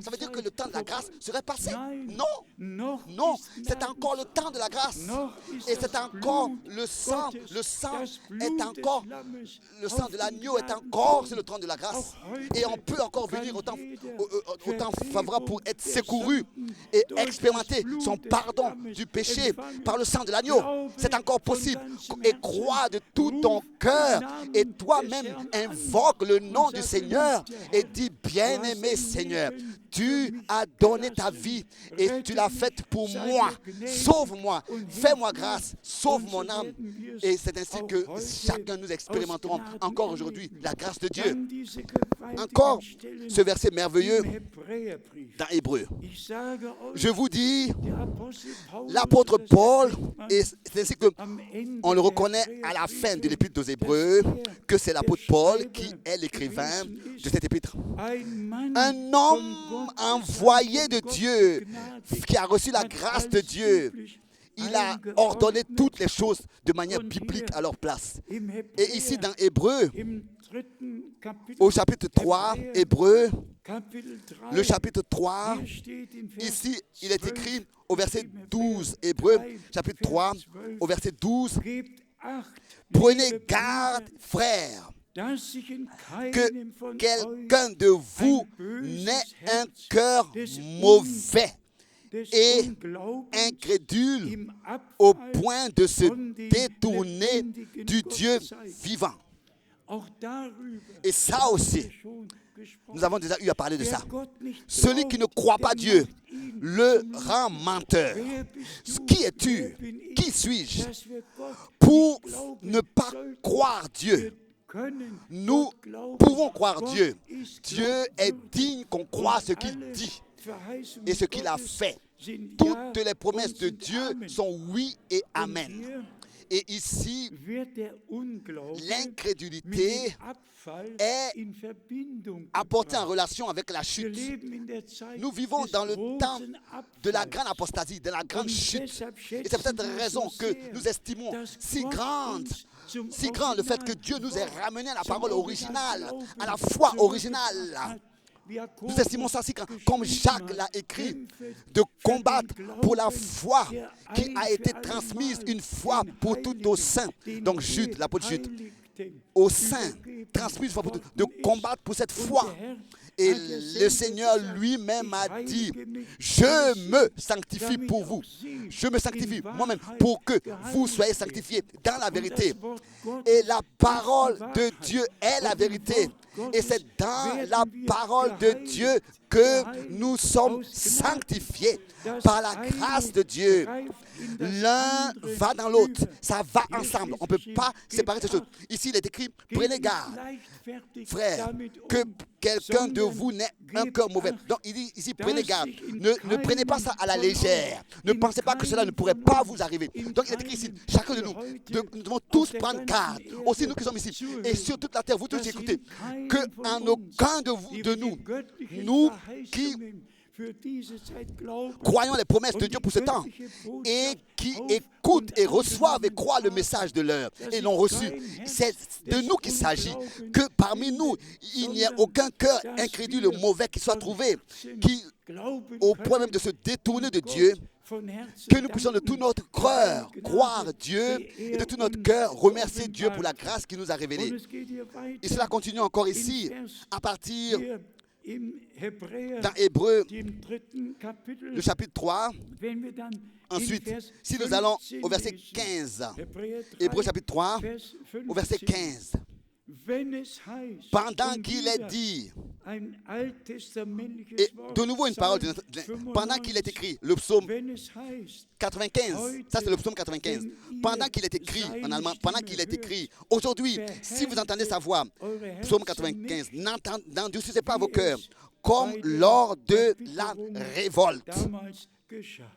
die ça veut dire que le Gnadenzeit temps de la grâce vorbei. serait passé. Nein, Non, noch non, ist c'est encore le Gnadenzeit. temps de la grâce. Noch ist Et das c'est encore Blut le sang Gottes, est das Blut encore, des Lammes le sang auf de dem l'agneau est Gnadenthron. encore sur le trône de la grâce. Auch heute Et on peut encore kann venir au temps jeder favorable pour être Vergebung der secouru Sünden et durch das expérimenter Blut son des pardon Lammes du péché empfangen. par le sang de l'agneau. Glaube C'est encore von possible. ganzem Et Herzen, crois de tout ruf ton den cœur Namen et des toi-même Herrn an invoque le nom und du sage, Seigneur geliebter et Herr, dis, du hast bien-aimé dein Seigneur, Leben für tu mich as donné ta gelassen. vie et tu l'as Rette faite mich, pour sei moi. mir gnädig Sauve-moi, und hilf fais-moi mir. grâce, sauve Und mon so âme. werden wir es Et c'est ainsi auch que heute chacun nous expérimenterons aus Gnaden encore aujourd'hui erleben. la grâce de Dieu. Dann diese gewaltigen Encore Stellen ce verset merveilleux im Hebräerbrief. dans Hébreu. Ich sage euch, Je vous dis, der Apostel Paulus, l'apôtre das Paul, erkennt man et c'est ainsi que am Ende on le der reconnaît à la fin de Hebräerbriefe, l'épître aux Hébreux, que c'est l'apôtre der Paul qui Schreiber est l'écrivain gewesen de cette épître. ein Mann Un von homme Gott envoyé gesandt, de von Gott Dieu, begnadigt, qui a reçu la hat grâce de alles Dieu. biblisch Il a eingeordnet. ordonné toutes les choses de manière Und biblique hier à leur place. im Et ici Hebräer, dans Hébreu, im dritten Kapitel, au chapitre 3, Hebräer, Hébreu, Kapitel 3, le chapitre 3, hier steht in Vers ici il est 12, écrit au verset im 12, Hebräer Hébreu, 3, chapitre Vers 3, 12, au verset 12, Gebt acht, prenez liebe garde, Brüder, frères, dass sich in que keinem von quelqu'un euch de vous ein böses n'ait un Herz cœur des mauvais des et Unglaubens incrédule im au Abfall point de se von dem détourner lebendigen du Gott Dieu seid. vivant. Auch darüber Et ça haben aussi, wir schon gesprochen. nous avons déjà eu à parler de Wer ça. Gott nicht Celui qui ne glaubt, croit der pas Dieu macht ihn le zum rend menteur. Wer bist du? Qui Wer es-tu? bin ich, Qui suis-je dass wir Gott pour nicht glauben ne pas sollten? croire Dieu? Wir können Nous Gott glauben. pouvons croire Gott Dieu. ist Dieu est glaubwürdig. digne qu'on croie Und ce qu'il alle dit Verheißungen et ce qu'il a Gottes fait. sind Ja Toutes les promesses und de sind Dieu Amen. sont oui et Und amen. hier Et ici, wird der Unglaube mit l'incrédulité dem Abfall est in Verbindung apportée en gebracht. relation avec la Wir chute. leben in der Zeit Nous vivons des dans le temps großen de la Abfalls. grande apostasie, de la grande Und chute. deshalb Et schätzen c'est peut-être wir raison so que sehr, nous estimons dass si Gott grande, uns zum si grand le fait que Dieu nous ait Originalwort, ramené à la zum parole originale, Originalglauben à la foi zurückgebracht originale. hat. Wie Jakobus Nous estimons ça si grand, comme geschrieben Jacques hat, l'a écrit, kämpfet de für den combattre pour la Glauben, foi der qui ein a été für transmise allemal une fois den pour tout aux Heiligen, saints. den Donc Jude, l'apôtre Jude, Geheiligten aux saints, übergeben transmise une fois pour toutes, de worden ist. combattre pour cette Und foi. der Herr Et hat ja le selber Seigneur gesagt, lui-même ich a dit, heilige mich je selbst, me sanctifie damit pour vous. auch sie Je me sanctifie in moi-même Wahrheit pour que geheiligt vous soyez werden. sanctifiés dans la Und vérité. das Wort Gottes Et la ist parole die de Wahrheit. Dieu est la Und im vérité. Wort Et c'est Gottes dans werden la wir parole de geheiligt, Dieu que geheiligt nous sommes aus Gnade. sanctifiés Das par la eine grâce de Dieu. greift in das L'un andere va dans l'autre. über. Ça va Hier ensemble. steht On ne peut geschrieben, pas séparer ces gebt choses. acht, Ici, il est écrit, geht prenez nicht garde, leichtfertig frères, damit que quelqu'un de sondern vous n'ait un gebt cœur mauvais. acht, Donc, il dit ici, dass prenez garde. sich in Ne prenez pas ça à la keinem von légère. euch, Ne in pensez pas que cela ne keinem pourrait von pas uns, vous arriver. in Donc, il est écrit ici, keinem, chacun de die nous, heute nous devons auf tous der prendre ganzen garde, Erde aussi nous qui sommes ici, zuhören, et sur toute la terre, vous tous dass écoutez, in que keinem von en uns, aucun de vous, die de wir nous, die göttlichen nous qui Verheißungen für diese Zeit glauben croyons les promesses und de die Dieu pour ce temps göttliche et Botschaft qui auf écoutent und et reçoivent et angenommen croient le haben, message de l'heure dass et es l'ont reçu. kein Herz C'est de des nous qu'il s'agit, Unglaubens que parmi findet, nous, il n'y a sondern aucun cœur dass incrédule wir mauvais qui soit von trouvé, Herzen qui, glauben au point même können de se détourner de und Dieu, Gott von Herzen que nous puissions de tout danken notre für seine cœur Gnade, croire Dieu die et de er tout notre uns cœur remercier Dieu pour la offenbart. grâce qu'il nous a Und révélée. es geht hier weiter Et cela continue encore in ici, Vers à partir hier im Hebräer, dans Hébreu, dem dritten Kapitel, le chapitre 3. wenn wir dann Ensuite, in Vers si nous allons 15 au verset lesen, 15, Hebräer 3, Hébreu chapitre 3, Vers au verset 15, 15, wenn es heißt, pendant und qu'il est wieder dit, ein alttestamentliches et Wort, de nouveau une parole, Psalm pendant qu'il est 95, écrit, le psaume wenn es heißt, 95, ça c'est le psaume 95, pendant qu'il est écrit en allemand, pendant qu'il est écrit, aujourd'hui, si vous entendez sa voix, psaume 95, n'endurcissez pas vos cœurs, comme lors de la révolte. damals geschah.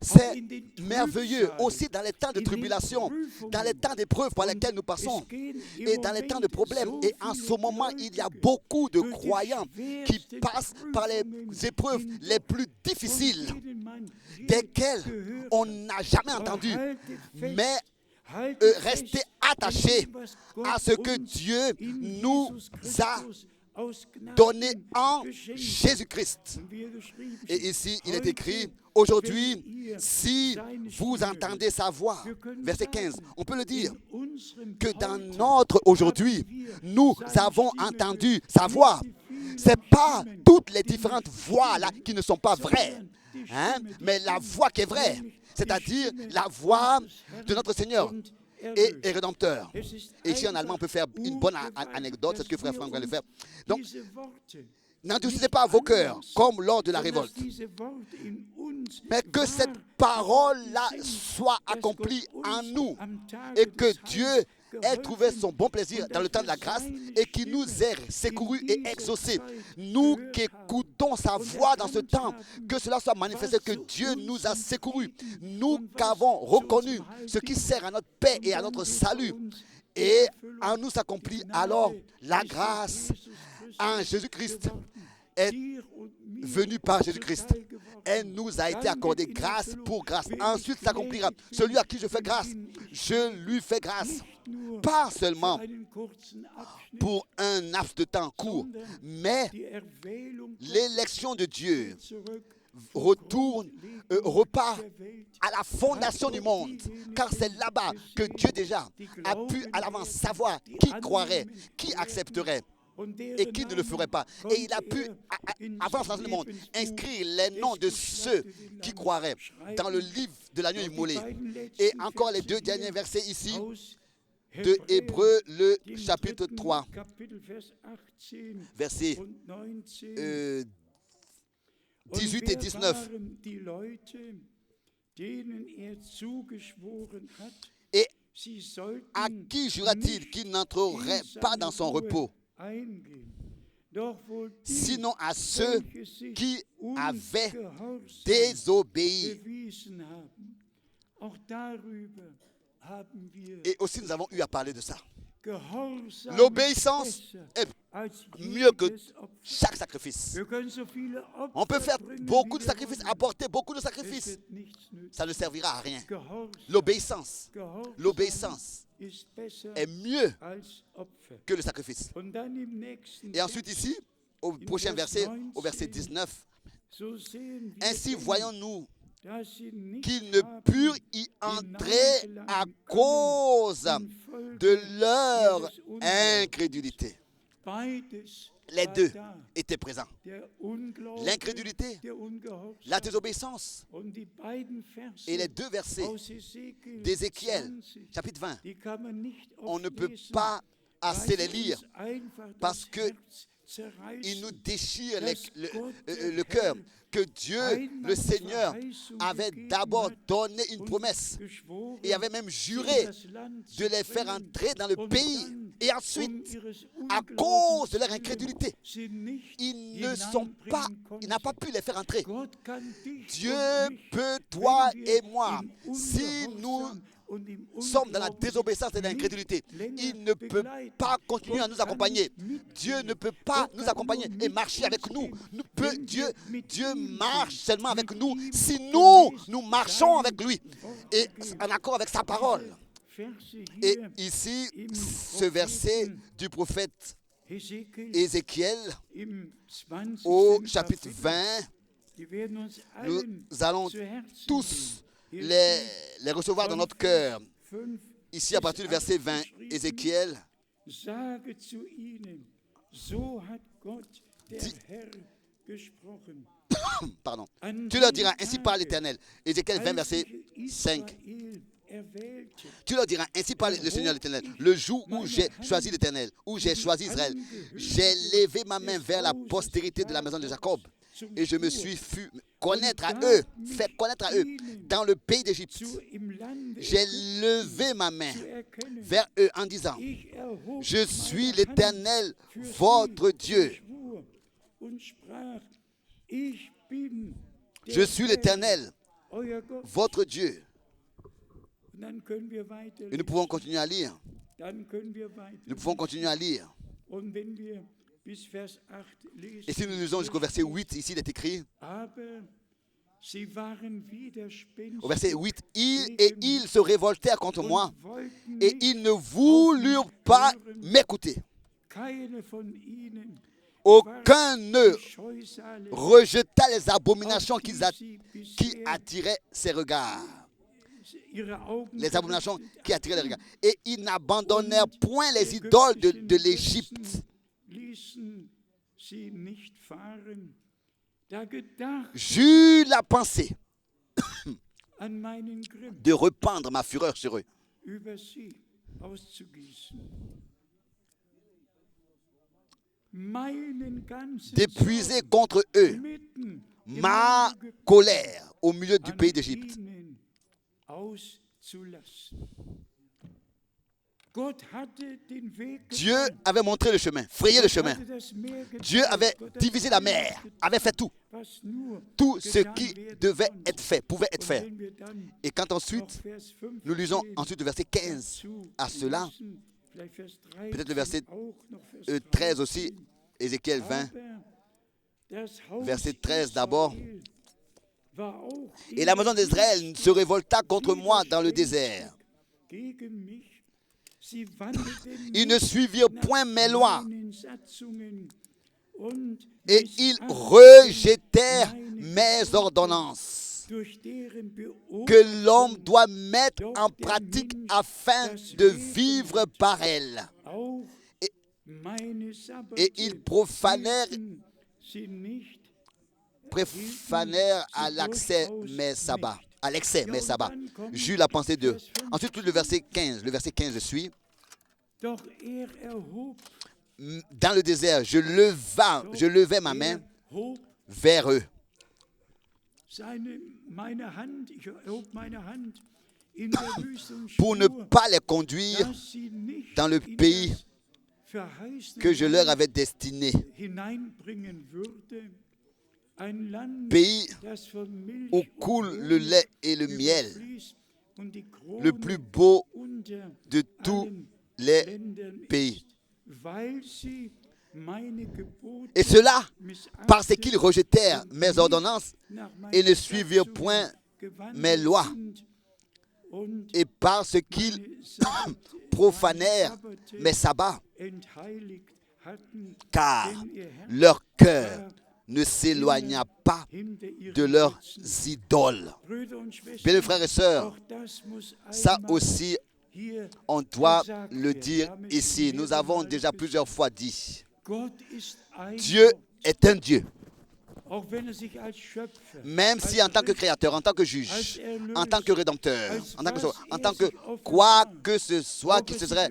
C'est merveilleux aussi dans les temps de tribulation, dans les temps d'épreuves par lesquels nous passons et dans les temps de problèmes. Et en ce moment, il y a beaucoup de croyants qui passent par les épreuves les plus difficiles, desquelles on n'a jamais entendu. Mais restez attachés à ce que Dieu nous a donné en Jésus-Christ. Et ici, il est écrit, aujourd'hui, si vous entendez sa voix, verset 15, on peut le dire, que dans notre aujourd'hui, nous avons entendu sa voix. Ce n'est pas toutes les différentes voix là qui ne sont pas vraies, hein, mais la voix qui est vraie, c'est-à-dire la voix de notre Seigneur et Rédempteur. Et ici en allemand, on peut faire une bonne anecdote, c'est ce que Frère Franck va le faire. Donc, n'endurcissez pas vos cœurs comme lors de la révolte, mais que cette parole-là soit accomplie en nous et que Dieu ait trouvé son bon plaisir dans le temps de la grâce et qui nous ait secourus et exaucés. Nous qui écoutons sa voix dans ce temps, que cela soit manifesté que Dieu nous a secourus. Nous qui avons reconnu ce qui sert à notre paix et à notre salut. Et en nous s'accomplit alors la grâce en Jésus-Christ est venue par Jésus-Christ. Elle nous a été accordée grâce pour grâce. Ensuite s'accomplira. Celui à qui je fais grâce, je lui fais grâce. Pas seulement pour un laps de temps court, mais l'élection de Dieu repart à la fondation du monde, car c'est là-bas que Dieu déjà a pu à l'avance savoir qui croirait, qui accepterait et qui ne le ferait pas. Et il a pu, avant la fondation du monde, inscrire les noms de ceux qui croiraient dans le livre de l'agneau immolé. Et encore les deux derniers versets ici de Hébreux, le chapitre 3, versets 18 et 19. Et à qui jura-t-il qu'il n'entrerait pas dans son repos? Sinon à ceux qui avaient désobéi. Et aussi nous avons eu à parler de ça. L'obéissance est mieux que chaque sacrifice. On peut faire beaucoup de sacrifices, apporter beaucoup de sacrifices. Ça ne servira à rien. L'obéissance est mieux que le sacrifice. Et ensuite ici, au prochain verset, au verset 19, ainsi voyons-nous qu'ils ne purent y entrer à cause de leur incrédulité. Les deux étaient présents. L'incrédulité, la désobéissance. Et les deux versets d'Ézéchiel, chapitre 20, on ne peut pas assez les lire parce qu'ils nous déchirent le cœur. Que Dieu, le Seigneur, avait d'abord donné une promesse et avait même juré de les faire entrer dans le pays. Et ensuite, à cause de leur incrédulité, il n'a pas pu les faire entrer. Dieu peut, toi et moi, si nous sommes dans la désobéissance et l'incrédulité, il ne peut pas continuer à nous accompagner. Dieu ne peut pas nous accompagner et marcher avec nous. Dieu marche seulement avec nous si nous marchons avec lui et en accord avec sa parole. Et ici, ce verset du prophète Ézéchiel au chapitre 20, nous allons tous les recevoir dans notre cœur. Ici, à partir du verset 20, Ézéchiel pardon. Tu leur diras, ainsi parle l'Éternel. Ézéchiel 20, verset 5. Tu leur diras, ainsi parle le Seigneur l'Éternel. Le jour où j'ai choisi l'Éternel, où j'ai choisi Israël, j'ai levé ma main vers la postérité de la maison de Jacob. Et je me suis fait connaître à eux dans le pays d'Égypte. J'ai levé ma main vers eux en disant, je suis l'Éternel, votre Dieu. Je suis l'Éternel, euer Gott. votre Dieu. Und dann können wir Et nous weiterlesen. pouvons continuer à lire. Dann können wir Nous weiter. pouvons continuer à lire. Und wenn wir bis Vers 8 lesen, Et si nous lisons jusqu'au verset 8, ici il est écrit, aber sie waren au verset widerspenstig 8, ils se révoltèrent contre moi und wollten et nicht, ils ne voulurent pas m'écouter. keine von ihnen Aucun ne Scheusale, rejeta les abominations auf die sie qui bisher attiraient ses regards. ihre Augen Les abominations gerichtet qui attiraient les hatten. regards. Et ils n'abandonnèrent point les Die idoles göttlichen de l'Égypte. Götzen ließen sie nicht fahren. Da gedacht J'eus la pensée an meinen Grimm, de rependre ma fureur sur eux, über sie auszugießen. Meinen ganzen d'épuiser Zorn contre eux mitten im ma Lande colère au milieu du an pays d'Égypte. ihnen auszulassen. Gott hatte den Weg Dieu gebahnt. avait montré le chemin, frayé le Gott chemin. hatte das Meer Dieu geteilt. avait Gott hatte divisé la mer, alles avait fait tout. was nur Tout ce getan qui werden devait konnte. être fait, pouvait être Und fait. wenn wir dann Et quand noch ensuite, Vers 15 nous lisons ensuite le verset 15 dazu à cela, lesen, vielleicht Vers peut-être le verset 13 auch noch, Vers 13 aussi, 13. Ézéchiel 20, Aber das Haus verset 13 d'abord. Israel war auch Et la maison d'Israël se révolta contre moi dans le désert. gegen mich. Sie wandelten Ils ne suivirent point mes lois meinen Satzungen und et ils missachteten rejetèrent meine mes Gebote, ordonnances durch deren que l'homme Beobachtung doit mettre en pratique afin de vivre par elles. auch Et- meine Sabbate et ils profanèrent- hielten sie nicht, Profanèrent à l'accès mes sabbats. À l'excès mes sabbats. J'eus la pensée d'eux. Ensuite, tout le verset 15. Le verset 15 suit. doch erhob, Dans le désert, je levai ma main hob vers eux meine Hand, ich erhob meine Hand in der Wüste und pour ne schwur, pas les conduire dass sie nicht dans le in pays das verheißene que je leur Land avais destiné. hineinbringen würde, ein Land, Pays das von Milch où und coule le Honig lait et le miel, überfließt und die le Krone plus beau unter de tous allen les Ländern pays. ist, weil sie meine Gebote Et cela, missachteten parce qu'ils rejetèrent und mes nicht ordonnances nach meinen et ne suivirent Satzungen point gewandelt mes lois, sind und et parce qu'ils meine Sabbate- profanèrent meine Sabbate mes sabbats, entheiligt hatten, car denn ihr Herz leur cœur ne s'éloigna pas hinter ihren de leurs Götzen. idoles. Brüder und Schwestern, Bien, mes frères et sœurs, auch das muss ça einmal aussi, hier on doit gesagt le werden. dire Wir haben es ici. Nous mehrmals avons déjà gesagt. plusieurs fois dit, Gott ist ein Dieu Gott, est un Dieu. auch wenn sich als Schöpfer, Même si en tant que créateur, en tant que juge, en tant que rédempteur, en tant que quoi que ce soit qui se serait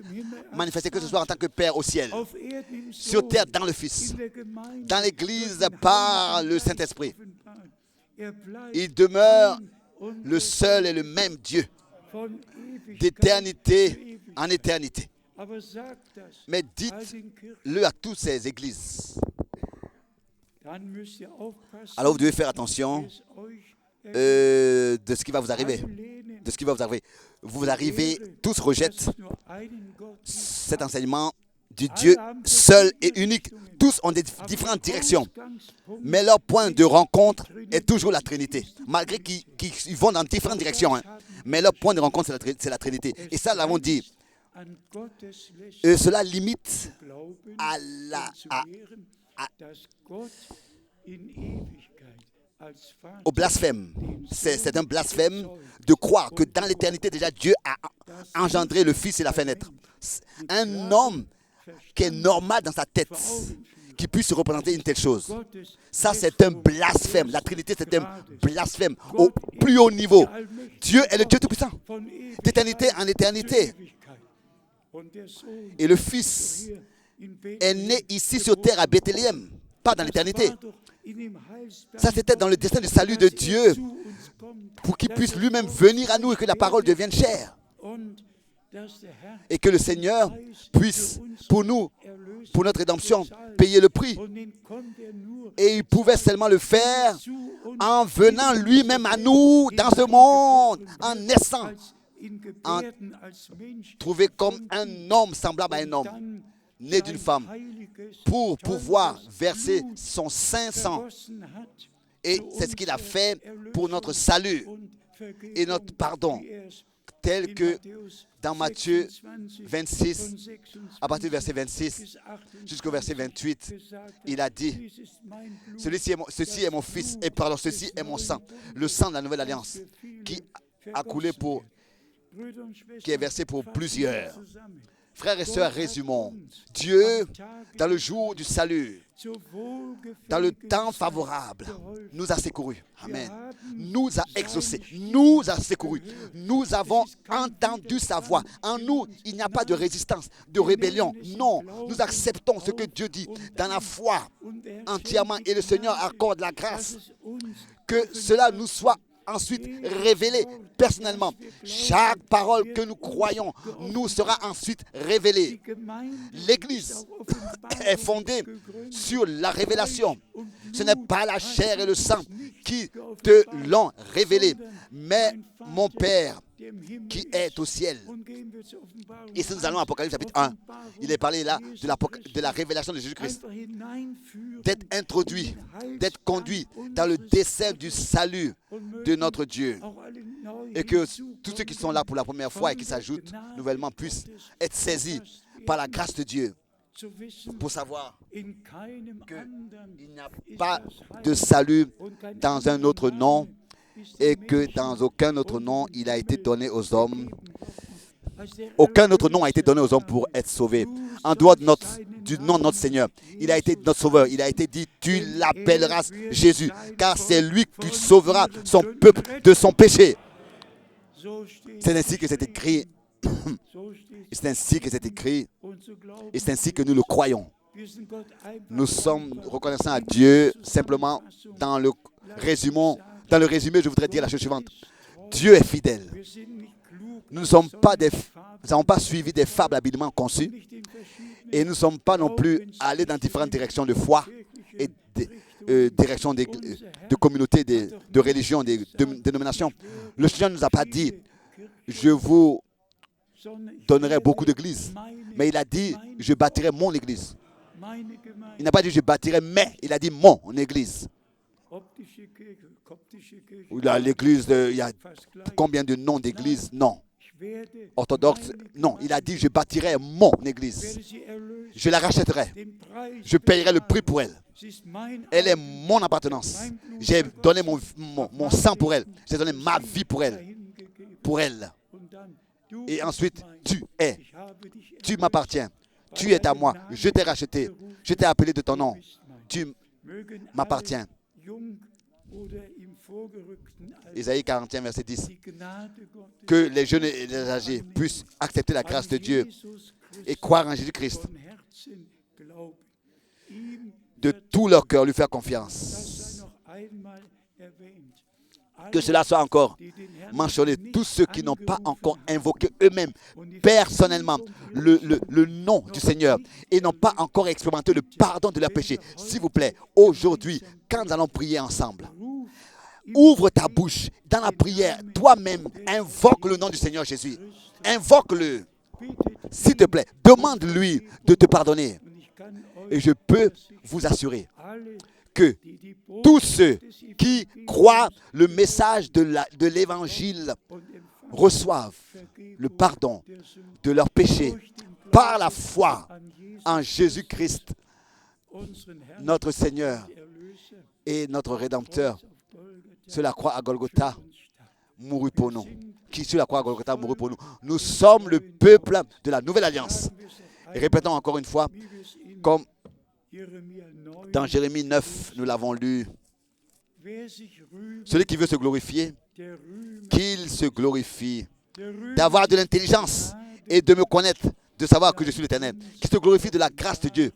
manifesté, que ce soit en tant que Père au ciel, auf Erden im sur Sohn, terre dans le Fils, in der Gemeinde, dans l'Église durch den par Heiligen le Geist Saint-Esprit. offenbart. bleibt Il demeure ein und le seul et le même Dieu, von Ewigkeit d'éternité zu Ewigkeit. en éternité. Aber sagt das Mais all dites-le den Kirchen, à toutes ces églises. dann müsst ihr aufpassen, Alors vous devez faire attention wie es euch de ce qui va vous arriver. ablehnen. De ce qui va vous arriver. Vous arrivez, tous rejettent Dass es nur einen Gott gibt. cet enseignement du Dieu seul et unique. Tous ont des différentes directions. Mais leur point de rencontre est toujours la Trinité. Malgré qu'ils vont dans différentes directions. Mais leur point de rencontre, c'est la Trinité. Et ça, nous l'avons dit. An Gottes lässt Et cela limite glauben à und zu lehren, dass Gott in Ewigkeit als Vater au blasphème. C'est un blasphème de croire que dans l'éternité, déjà, Dieu a engendré le Fils et l'a fait naître. Un homme qui est normal dans sa tête, qui puisse se représenter une telle chose. Gottes Ça, c'est un blasphème. La Trinité, c'est un blasphème au plus haut niveau. Dieu est le Dieu Tout-Puissant, von d'éternité en Ewigkeit éternité. zu Ewigkeit. Und der Sohn Et le Fils hier in est Bethlehem né ici sur terre à Bethléem, pas dans l'éternité. war doch in dem Heilsplan Ça, c'était dans le destin du salut de dass Dieu, zu uns kommt, pour qu'il dass puisse er lui-même uns venir à nous et que la parole devienne chair. und et que le Seigneur puisse, pour nous, pour notre rédemption, payer le prix. Et il pouvait seulement le faire en venant lui-même à nous dans ce monde, en naissant, en trouvé comme un homme semblable à un homme, né d'une femme, pour pouvoir verser son saint sang. Et c'est ce qu'il a fait pour notre salut et notre pardon, tel que dans Matthieu 26, à partir du verset 26 jusqu'au verset 28, il a dit, ceci est mon fils, et pardon, ceci est mon sang, le sang de la nouvelle alliance, qui est versé pour plusieurs. Frères et sœurs, résumons. Dieu, dans le jour du salut, dans le temps favorable, nous a secourus. Amen. Nous a exaucés, nous a secourus. Nous avons entendu sa voix. En nous, il n'y a pas de résistance, de rébellion. Non, nous acceptons ce que Dieu dit dans la foi entièrement. Et le Seigneur accorde la grâce que cela nous soit ensuite révélé personnellement. Chaque parole que nous croyons nous sera ensuite révélée. L'Église est fondée sur la révélation. Ce n'est pas la chair et le sang qui te l'ont révélé, mais mon Père qui est au ciel. Et si nous allons à Apocalypse chapitre 1, il est parlé là de la révélation de Jésus-Christ. D'être introduit, d'être conduit dans le dessein du salut de notre Dieu. Et que tous ceux qui sont là pour la première fois et qui s'ajoutent nouvellement puissent être saisis par la grâce de Dieu pour savoir qu'il n'y a pas de salut dans un autre nom et que dans aucun autre nom il a été donné aux hommes. Aucun autre nom a été donné aux hommes pour être sauvés. En dehors du nom de notre Seigneur, il a été notre sauveur. Il a été dit, tu l'appelleras Jésus, car c'est lui qui sauvera son peuple de son péché. C'est ainsi que c'est écrit. C'est ainsi que c'est écrit. Et c'est ainsi que nous le croyons. Nous sommes reconnaissants à Dieu simplement dans le résumé. Dans le résumé, je voudrais dire la chose suivante. Dieu est fidèle. Nous n'avons pas suivi des fables habilement conçues et nous ne sommes pas non plus allés dans différentes directions de foi et directions de communautés, de religions, de dénominations. Le Seigneur ne nous a pas dit « Je vous donnerai beaucoup d'églises », mais il a dit « Je bâtirai mon église ». Il n'a pas dit « Je bâtirai mais », il a dit « mon église ». L'église, il y a combien de noms d'église? Non. Orthodoxe? Non. Il a dit, je bâtirai mon église. Je la rachèterai. Je payerai le prix pour elle. Elle est mon appartenance. J'ai donné mon sang pour elle. J'ai donné ma vie pour elle. Pour elle. Et ensuite, tu m'appartiens. Tu es à moi. Je t'ai racheté. Je t'ai appelé de ton nom. Tu m'appartiens. Isaïe 41, verset 10. Que les jeunes et les âgés puissent accepter la grâce de Dieu et croire en Jésus-Christ. De tout leur cœur, lui faire confiance. Que cela soit encore mentionné. Tous ceux qui n'ont pas encore invoqué eux-mêmes personnellement le nom du Seigneur et n'ont pas encore expérimenté le pardon de leurs péchés. S'il vous plaît, aujourd'hui, quand nous allons prier ensemble, ouvre ta bouche dans la prière. Toi-même, invoque le nom du Seigneur Jésus. Invoque-le. S'il te plaît, demande-lui de te pardonner. Et je peux vous assurer que tous ceux qui croient le message de l'Évangile reçoivent le pardon de leurs péchés par la foi en Jésus-Christ, notre Seigneur et notre Rédempteur. Sur la croix à Golgotha, mourut pour nous. Qui sur la croix à Golgotha mourut pour nous. Nous sommes le peuple de la nouvelle alliance. Et répétons encore une fois, comme dans Jérémie 9, nous l'avons lu. Celui qui veut se glorifier, qu'il se glorifie. D'avoir de l'intelligence et de me connaître, de savoir que je suis l'Éternel. Qui se glorifie de la grâce de Dieu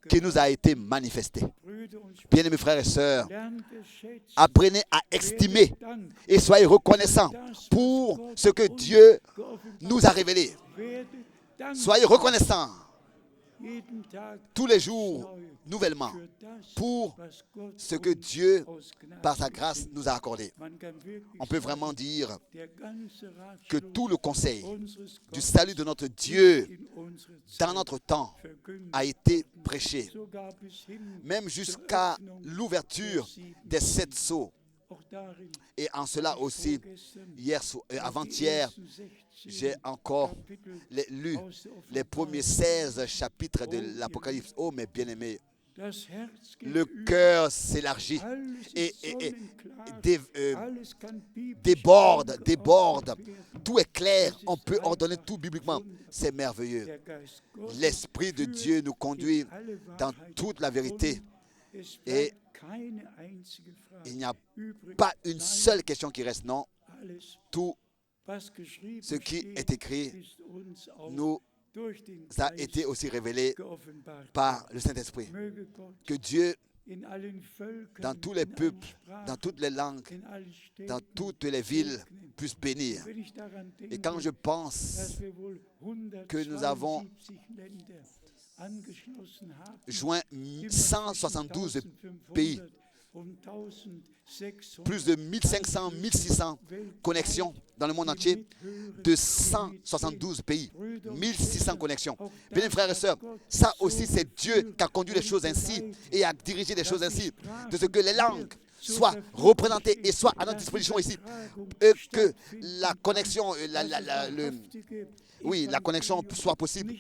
qui nous a été manifesté. Brüder und Schwestern, Bien-aimés frères et sœurs, lernt es schätzen, apprenez à estimer dank, et soyez reconnaissants pour ce que Dieu nous a révélé. werde dankbar Soyez reconnaissants jeden Tag tous les jours nouvellement für das, pour was Gott ce que Dieu, aus Gnade par sa grâce, nous a accordé. Man kann wirklich On peut vraiment dire der ganze que Ratschluss tout le conseil unseres du Gottes salut de notre Dieu in unsere dans Zeit notre temps verkündigt. a été prêché, Sogar bis hin même jusqu'à zur Öffnung l'ouverture der sieben des 7 sceaux. Auch darin, Et en cela aussi, avant-hier, j'ai encore lu les premiers 16 chapitres de l'Apocalypse. Oh, mes bien-aimés, das Herz geht le über, cœur s'élargit alles et, ist et sonnenklar, dé- alles kann biblisch déborde. angeordnet werden. Tout est clair, on peut ordonner tout bibliquement. C'est merveilleux. Der Geist Gottes L'Esprit de Dieu nous conduit in alle dans Wahrheit toute la vérité. und es Et bleibt keine einzige Frage il n'y a übrig. pas une Nein, seule question qui reste. Non, alles, tout was geschrieben ce qui steht, est écrit ist uns auch nous durch den a Geist été aussi révélé geoffenbart. par le Saint-Esprit. Möge Gott Que Dieu, in allen Völkern, dans tous les in allen peuples, Sprachen, dans toutes les langues, in allen Städten, dans toutes les villes, segnen. puisse bénir. Wenn ich daran Et denke, quand je pense dass wir wohl que nous avons 172 Länder angeschlossen haben, joint immer 172 zwischen pays, 1500 und 1600 plus de 1500, 1600 connexions dans le monde entier, de 172 pays, 1600 connexions. Bien, frères et sœurs, ça aussi c'est Dieu qui a conduit les choses ainsi et a dirigé les choses ainsi, de ce que les langues soient représentées et soient à notre disposition ici, et que la connexion, la connexion soit possible,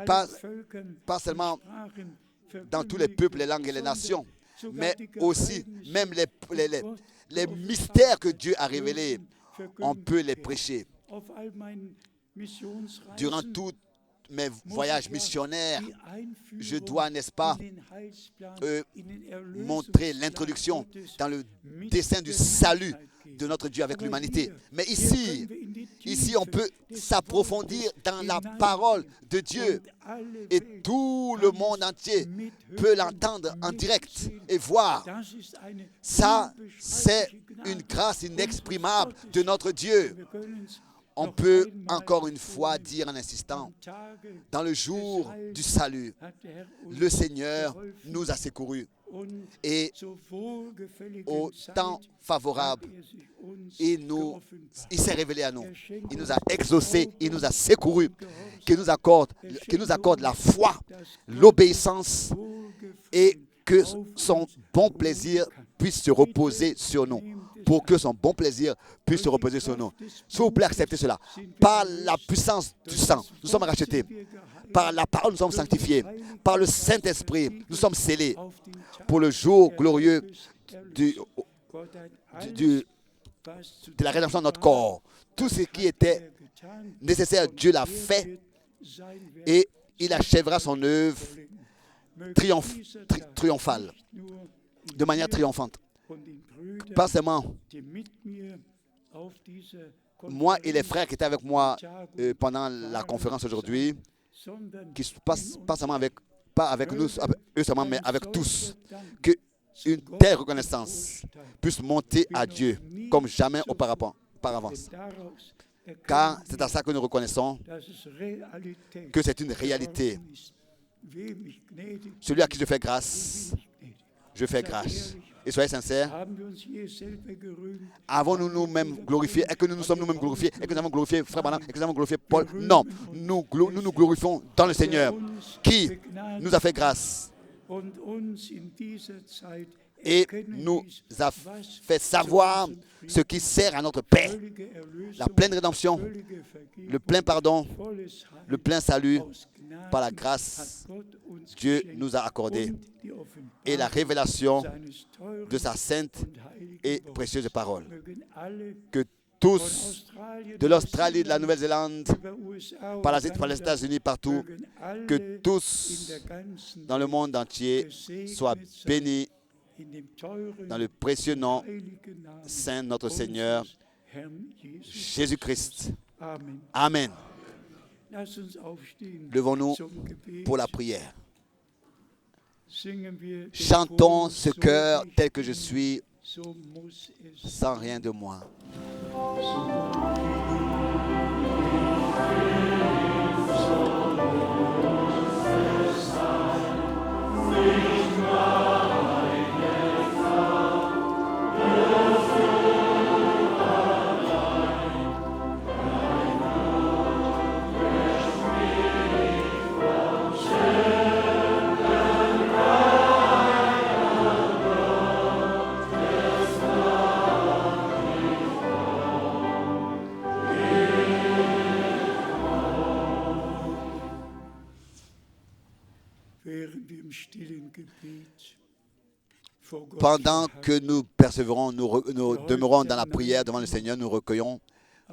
pas seulement dans tous les peuples, les langues et les nations, mais aussi même les mystères que Dieu a révélés, on peut les prêcher. Durant tous mes voyages missionnaires, je dois, n'est-ce pas, montrer l'introduction dans le dessein du salut de notre Dieu avec l'humanité. Mais ici, on peut s'approfondir dans la parole de Dieu et tout le monde entier peut l'entendre en direct et voir. Ça, c'est une grâce inexprimable de notre Dieu. On peut encore une fois dire en insistant, dans le jour du salut, le Seigneur nous a secourus. Et au temps favorable, il s'est révélé à nous. Il nous a exaucés, il nous a secourus, qu'il nous accorde la foi, l'obéissance et que son bon plaisir puisse se reposer sur nous. Pour que son bon plaisir puisse se reposer sur nous. S'il vous plaît, acceptez cela. Par la puissance du sang, nous sommes rachetés. Par la parole, nous sommes sanctifiés. Par le Saint-Esprit, nous sommes scellés. Pour le jour glorieux de la rédemption de notre corps. Tout ce qui était nécessaire, Dieu l'a fait et il achèvera son œuvre triomphale, de manière triomphante. Pas seulement moi et les frères qui étaient avec moi pendant la conférence aujourd'hui, qui pas seulement avec nous, eux seulement, mais avec tous, qu'une telle reconnaissance puisse monter à Dieu comme jamais auparavant. Car c'est à ça que nous reconnaissons que c'est une réalité. Celui à qui je fais grâce, je fais grâce. Et soyez sincères, avons-nous nous-mêmes glorifié? Est-ce que nous nous sommes nous-mêmes glorifiés? Est-ce que nous avons glorifié Frère Branham? Est-ce que nous avons glorifié Paul? Non, nous nous glorifions dans le Seigneur qui nous a fait grâce et nous a fait savoir ce qui sert à notre paix, la pleine rédemption, le plein pardon, le plein salut par la grâce Dieu nous a accordé et la révélation de sa sainte et précieuse parole. Que tous, de l'Australie, de la Nouvelle-Zélande, par les États-Unis, partout, que tous dans le monde entier soient bénis dans le précieux nom saint de notre Seigneur Jésus-Christ. Amen. Levons-nous pour la prière. Chantons ce cœur tel que je suis, sans rien de moi. Pendant que nous persévérons, nous demeurons dans la prière devant le Seigneur, nous recueillons,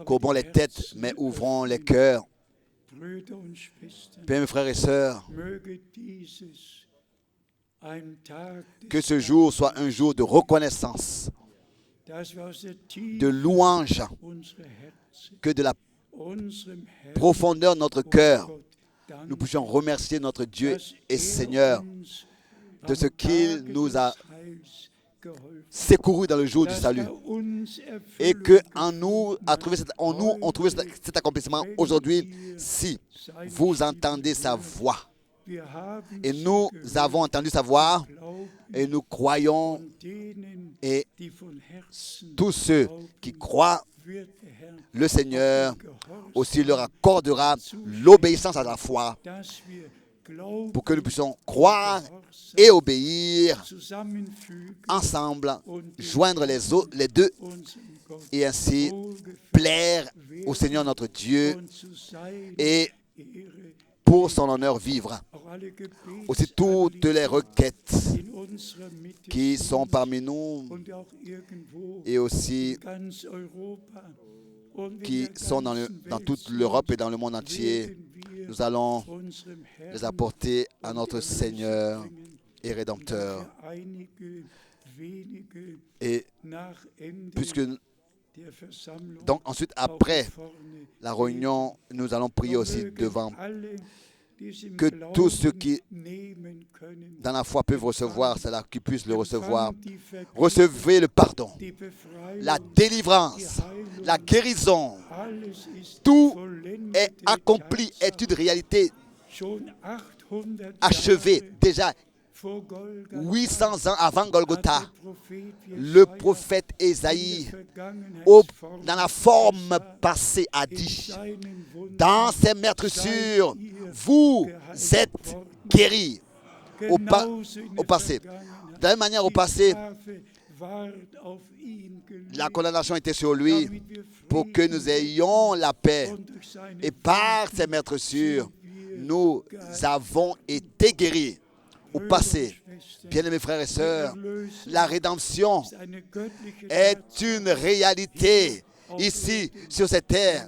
courbons les têtes, mais ouvrons les cœurs. Bien, mes frères et sœurs, que ce jour soit un jour de reconnaissance, de louange, que de la profondeur de notre cœur, nous puissions remercier notre Dieu et Seigneur de ce qu'il nous a secouru dans le jour du salut. Et qu'en nous, on trouve cet accomplissement aujourd'hui si vous entendez sa voix. Et nous avons entendu sa voix et nous croyons, et tous ceux qui croient, le Seigneur aussi leur accordera l'obéissance à la foi pour que nous puissions croire et obéir ensemble, joindre les deux et ainsi plaire au Seigneur notre Dieu et pour son honneur vivre. Aussi toutes les requêtes qui sont parmi nous et aussi qui sont dans toute l'Europe et dans le monde entier, nous allons les apporter à notre Seigneur et Rédempteur. Et puisque donc ensuite, après la réunion, nous allons prier aussi devant que tous ceux qui dans la foi peuvent recevoir cela, qu'ils puissent le recevoir. Recevez le pardon, la délivrance, la guérison. Tout est accompli, est une réalité achevée déjà 800 ans avant Golgotha. Le prophète Ésaïe, dans la forme passée, a dit, dans ses meurtrissures, vous êtes guéris. Au passé. De la même manière, au passé, la condamnation était sur lui pour que nous ayons la paix. Et par ses meurtrissures, nous avons été guéris. Au passé, bien-aimés frères et sœurs, la rédemption est une réalité ici, sur cette terre.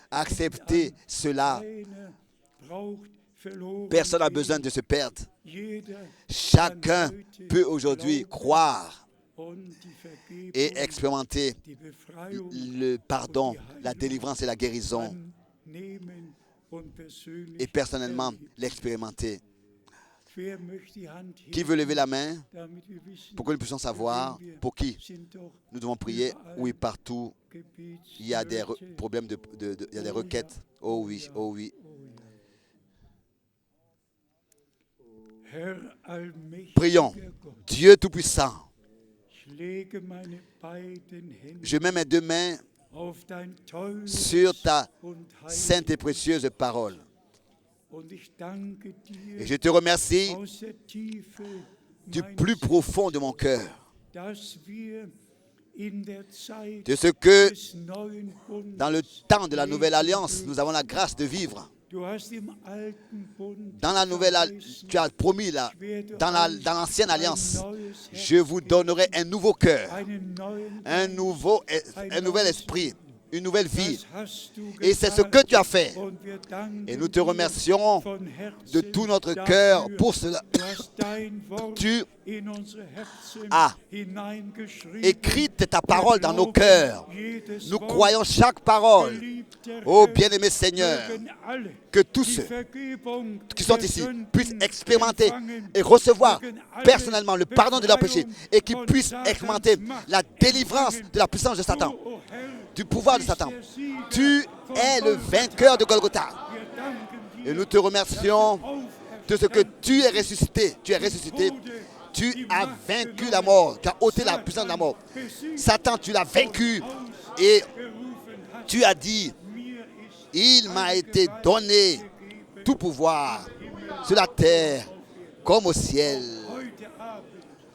Acceptez cela. Personne n'a besoin de se perdre. Chacun peut aujourd'hui croire et expérimenter le pardon, la délivrance et la guérison. Et personnellement, l'expérimenter. Qui veut lever la main pour que nous puissions savoir pour qui nous devons prier? Oui, partout, il y a des problèmes, il y a des requêtes. Oh oui, oh oui. Prions. Dieu Tout-Puissant, je mets mes deux mains sur ta sainte et précieuse parole. Et je te remercie du plus profond de mon cœur de ce que dans le temps de la Nouvelle Alliance, nous avons la grâce de vivre. Dans la Nouvelle Alliance, tu as promis là, dans l'Ancienne Alliance, je vous donnerai un nouveau cœur, un nouvel esprit. une nouvelle vie. Das hast du Et c'est ce que getan. tu as fait. Und wir danken Et nous te dir remercions von de Herzen tout notre cœur dafür. pour cela. Du hast dein Wort Tu in unsere Herzen as hineingeschrieben. écrit ta parole dans nos Wir cœurs. glauben jedes Nous Wort. croyons chaque parole. Geliebter Ô Herr, bien-aimé Seigneur, mögen alle que tous die ceux Vergebung qui sont der ici Sünden puissent expérimenter empfangen, et recevoir mögen alle personnellement le pardon de leurs péchés et qui Befreiung puissent von expérimenter Satans Macht la délivrance empfangen. de la puissance de Satan, Du, o Herr, du pouvoir de bist Satan. der Sieger Tu von es le Golgatha. vainqueur de Golgotha. Wir danken dir, Et nous te remercions de ce que tu es ressuscité. Tu es ressuscité. Tode, Tu die as Macht vaincu genommen. la mort. Tu as ôté la puissance de la mort. besiegt Satan, tu l'as vaincu. Et gerufen hast. tu as dit, Mir ist il m'a été donné tout pouvoir sur la terre comme au ciel. heute Abend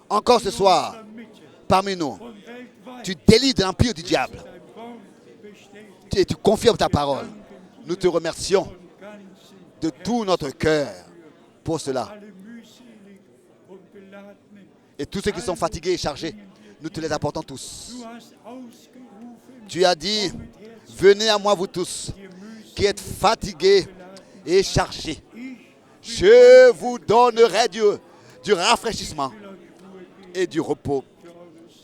Encore ce soir, in Mitte parmi nous, und weltweit tu délivres de l'empire du diable dein Wort bestätigt et tu confirmes ta parole. Nous te remercions von ganzem de tout notre cœur pour cela. alle mühselig und beladenen. Et tous ceux qui sont fatigués et chargés, nous te les apportons tous. Du hast ausgerufen, Tu as dit, venez à moi vous tous, ihr müsst qui êtes fatigués et chargés. Je vous donnerai du rafraîchissement et du repos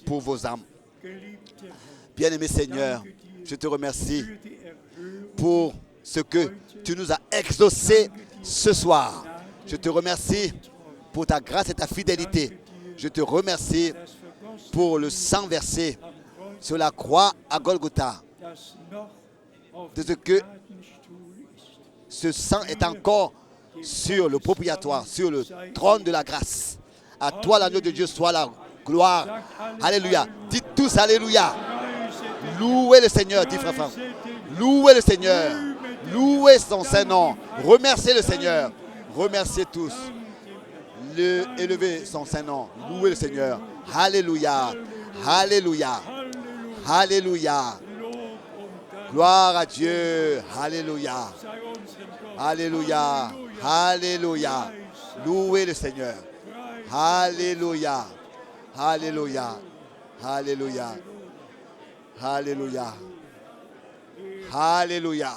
pour vos âmes. geliebter Herr, Bien-aimé Seigneur, je te remercie für die Erhörung pour ce que tu nous as exaucé ce soir. Je te remercie pour ta grâce et ta fidélité. Je te remercie das vergossen, pour le sang versé sur la croix à Golgotha. das noch auf De dem ce que Gnadenstuhl ist. ce sang est encore sur le propitiatoire, sur le trône de la grâce. À toi, l'agneau de Dieu, soit la gloire. Alléluia. Dites tous Alléluia. Louez le Seigneur, dit frère Franck. Louez le Seigneur. Louez son Saint-Nom. Remerciez le Seigneur. Remerciez tous. Élevez son Saint-Nom. Louez le Seigneur. Alléluia. Alléluia. Alléluia. Gloire à Dieu. Alléluia. Sei unserem Gott. Alléluia. Alléluia. Louez le Seigneur. Alléluia. Alléluia. Alléluia. Alléluia. Alléluia.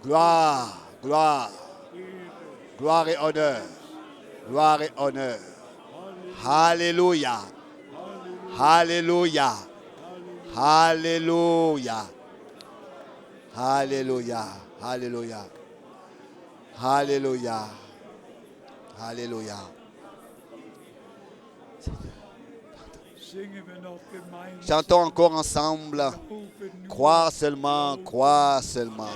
Gloire, gloire. Gloire et honneur. Gloire et honneur. Alléluia. Alléluia. Alléluia. Alléluia. Alléluia. Alléluia. Alléluia. Singen wir noch gemeinsam. Chantons encore ensemble. Rufen nur Crois seulement, crois seulement.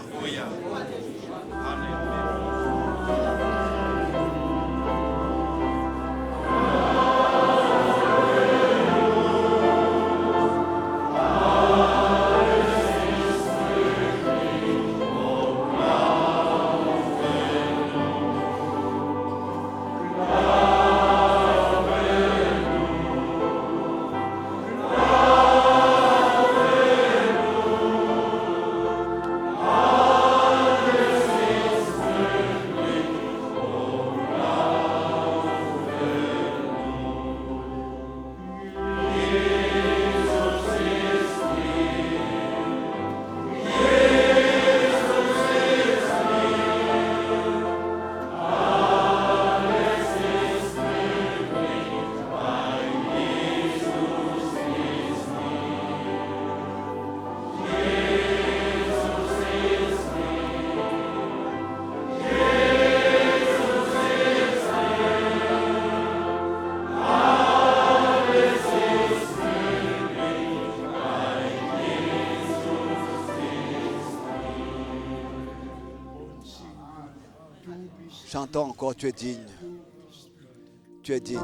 Chantons encore, tu es digne. Tu es digne.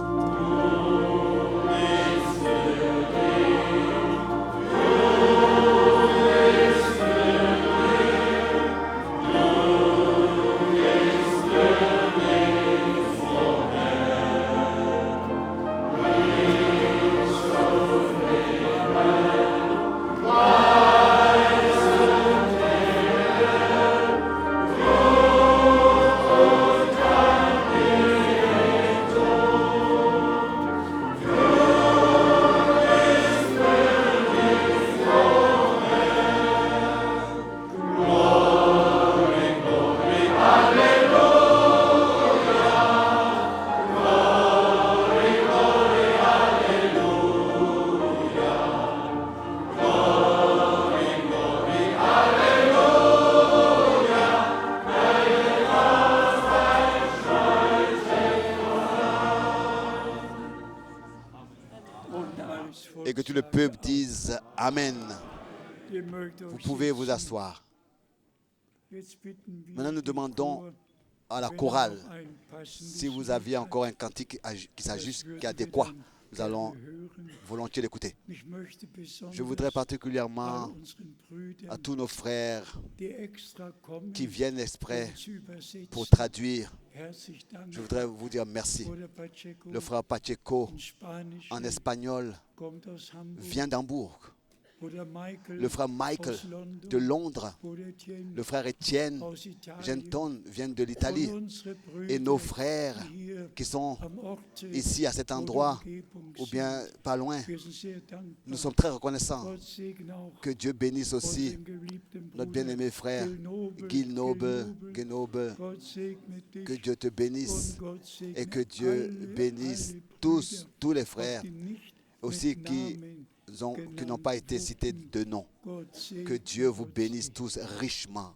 le peuple dise Amen. Ihr mögt Vous euch pouvez vous setzen. asseoir. Jetzt bitten wir Maintenant, nous den demandons Chor, à la wenn er chorale, noch ein passendes si vous Lied aviez hat, encore un cantique qui das s'ajuste, qui est würden wir adéquat, dann nous allons gerne hören. volontiers l'écouter. Ich möchte Je voudrais besonders particulièrement all unseren à Brüdern, tous nos frères die extra kommen, qui viennent exprès um zu übersetzen, pour traduire, herzlich danken. je voudrais vous dire merci. Bruder Pacheco Le frère Pacheco, in Spanisch en espagnol, kommt aus Hamburg. vient d'Hambourg. Bruder Michael Le frère Michael aus London. de Londres, Bruder Etienne le frère Étienne aus Italien. Genton viennent de l'Italie. Und unsere Brüder, Et nos frères die hier qui sont am Ort ici à cet endroit, ou bien pas loin, wir sind sehr dankbar. nous sommes très reconnaissants. Gott segne auch Que Dieu bénisse aussi unseren geliebten notre Bruder bien-aimé frère Gil Noble, Guy Noble. Gott segne dich Que Dieu te bénisse und Gott segne et que Dieu alle, bénisse alle tous Brüder, les frères auch die nicht aussi mit qui Namen n'ont pas été cités de nom. Gott segne, Que Dieu vous Gott bénisse segne. tous richement.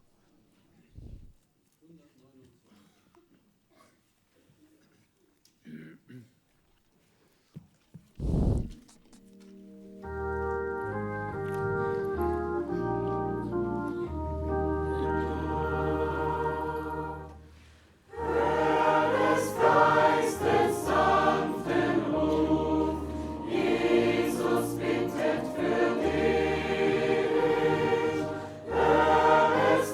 Jesus bittet für dich, hör es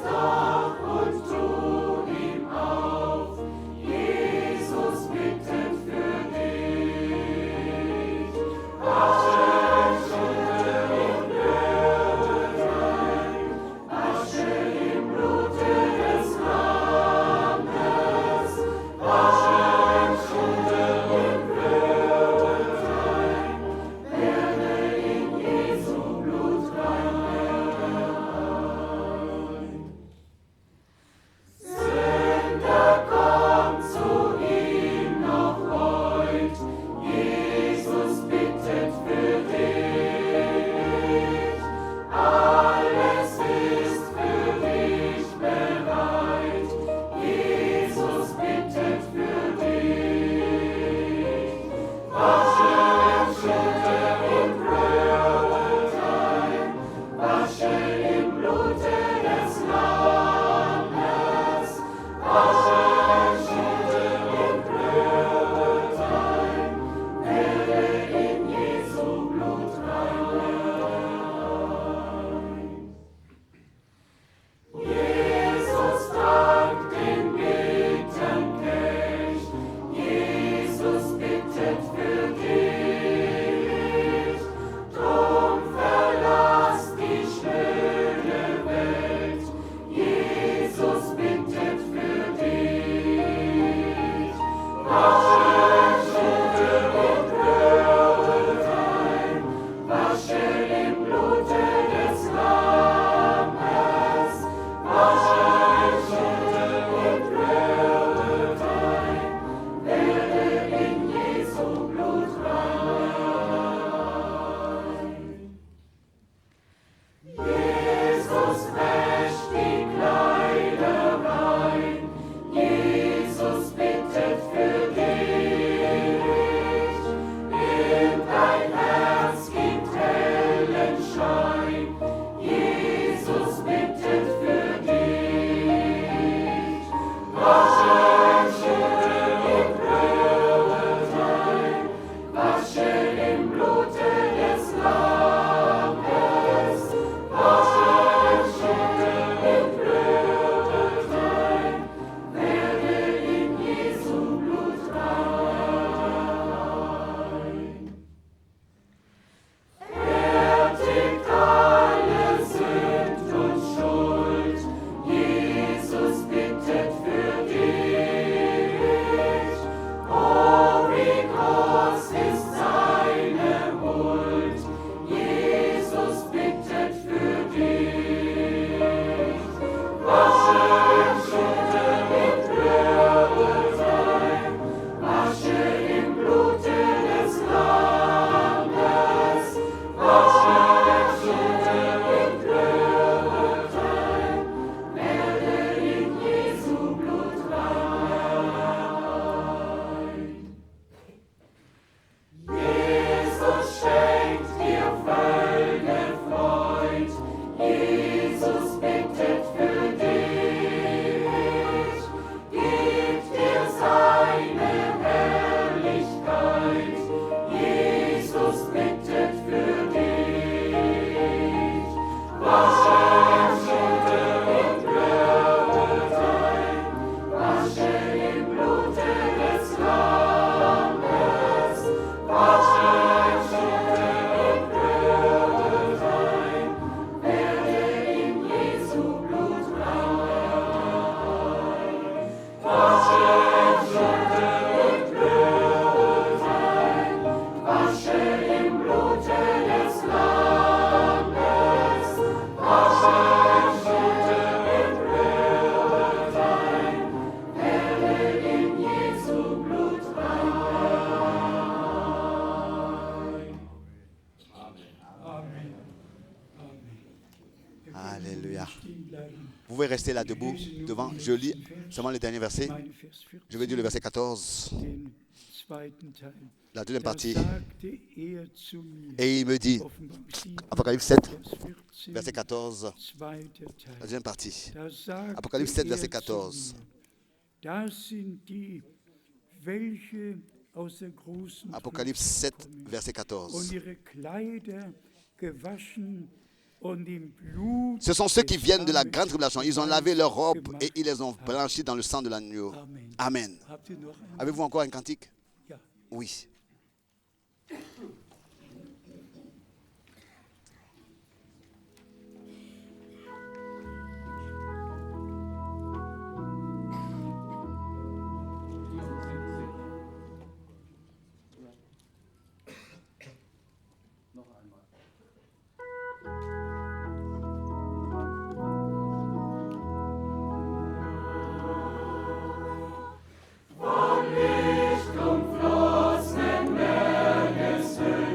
pouvez rester là debout devant. Je lis seulement le dernier verset. meine Vers 14, Je vais dire le verset 14, den zweiten Teil. la deuxième Da partie. sagte zu mir, Et il me dit, Offenbarung 7, Apocalypse 7, Vers 14, verset 14, zweiter la Teil. deuxième partie. Da sagte Apocalypse 7, verset zu 14. mir, das sind die, welche aus der großen Apocalypse Flut 7, kommen verset 14. und ihre Kleider gewaschen und im Blut Ce sont ceux qui des viennent de la Lammes grande tribulation. Ils ont lavé leurs robes gemacht et ils les ont haben. blanchis dans le sang de l'agneau. Amen. Amen. Habt ihr noch einen? Avez-vous encore un cantique? Ja. Oui. Umflossenen Berges Höhe.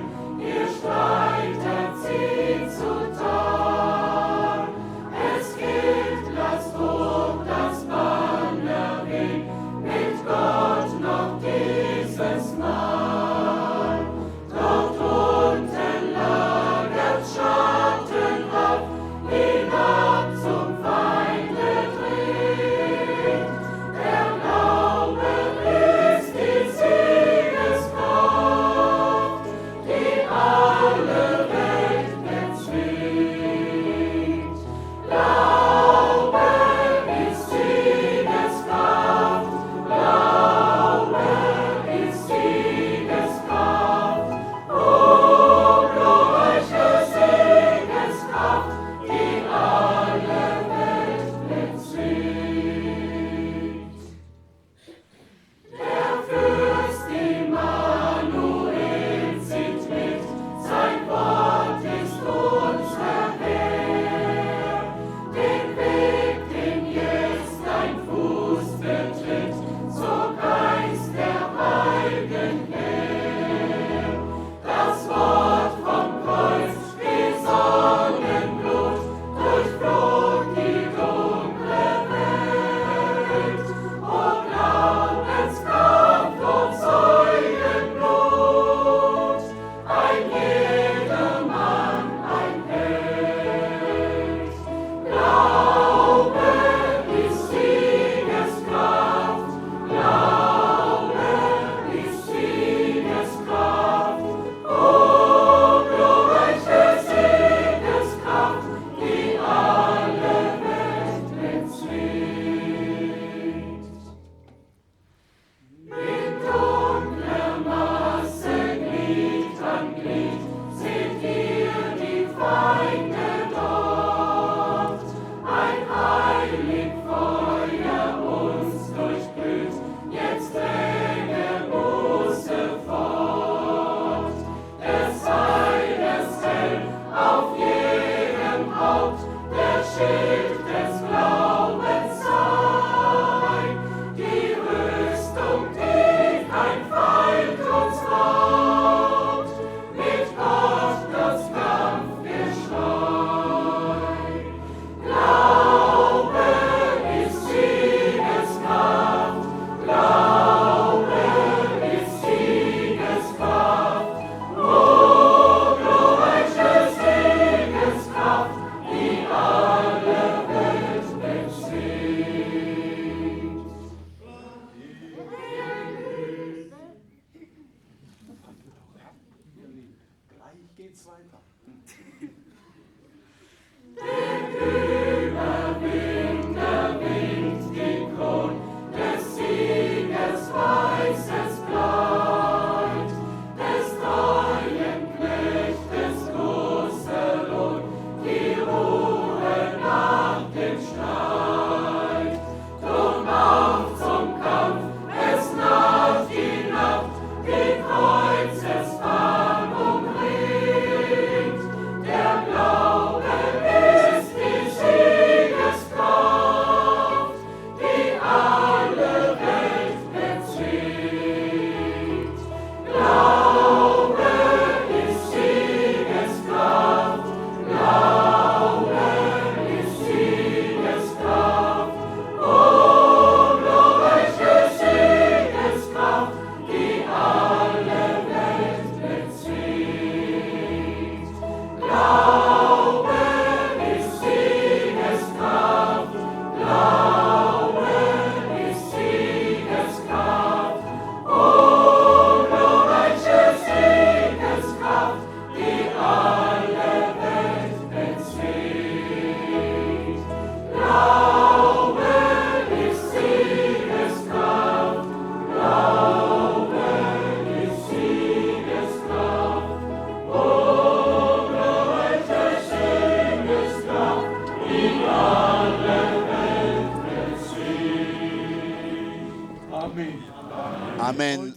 Amen.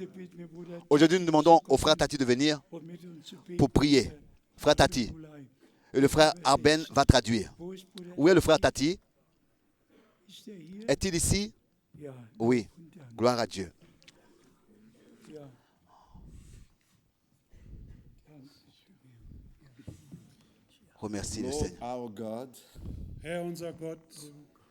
Aujourd'hui, nous demandons au frère Tati de venir pour prier. Frère Tati. Et le frère Arben va traduire. Où est le frère Tati? Est-il ici? Oui. Gloire à Dieu. Remercie le Lord Seigneur. our God, Herr unser Gott,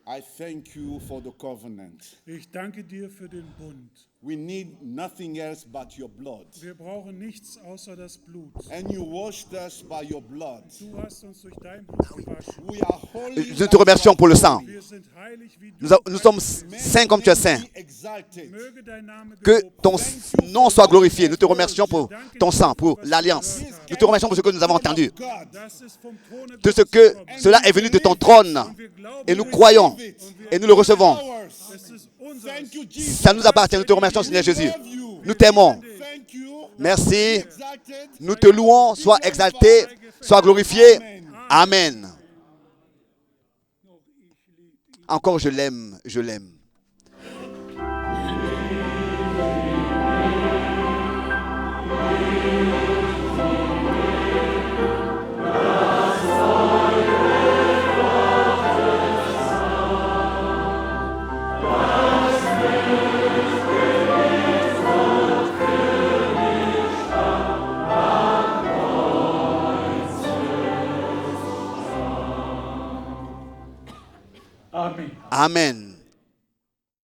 I thank you for the covenant. ich danke dir für den Bund. We need nothing else but your blood. Wir brauchen nichts außer das Blut. And you washed us by your blood. Du hast uns durch dein Blut gewaschen. We are holy. Nous te remercions pour le sang. Wir sind heilig wie du. Nous sommes saints comme tu es saint. Be exalted. Möge dein Name Que gelobt ton nom soit glorifié. Nous te remercions pour ton sang, pour l'alliance. Nous te remercions pour ce que nous avons entendu. God. Das ist vom Throne Tout ce Gottes que gekommen. cela est venu de ton trône. Wir glauben, Et nous croyons. Et nous le recevons. Ours. es ist unser. Thank you, Jesus. Ça nous appartient. Nous te remercions, Seigneur Jésus. Love you. Nous t'aimons. Thank you. Merci. Exalted. Nous te louons. Sois exalté. Sois glorifié. Amen. Encore je l'aime. Je l'aime. Amen. Amen.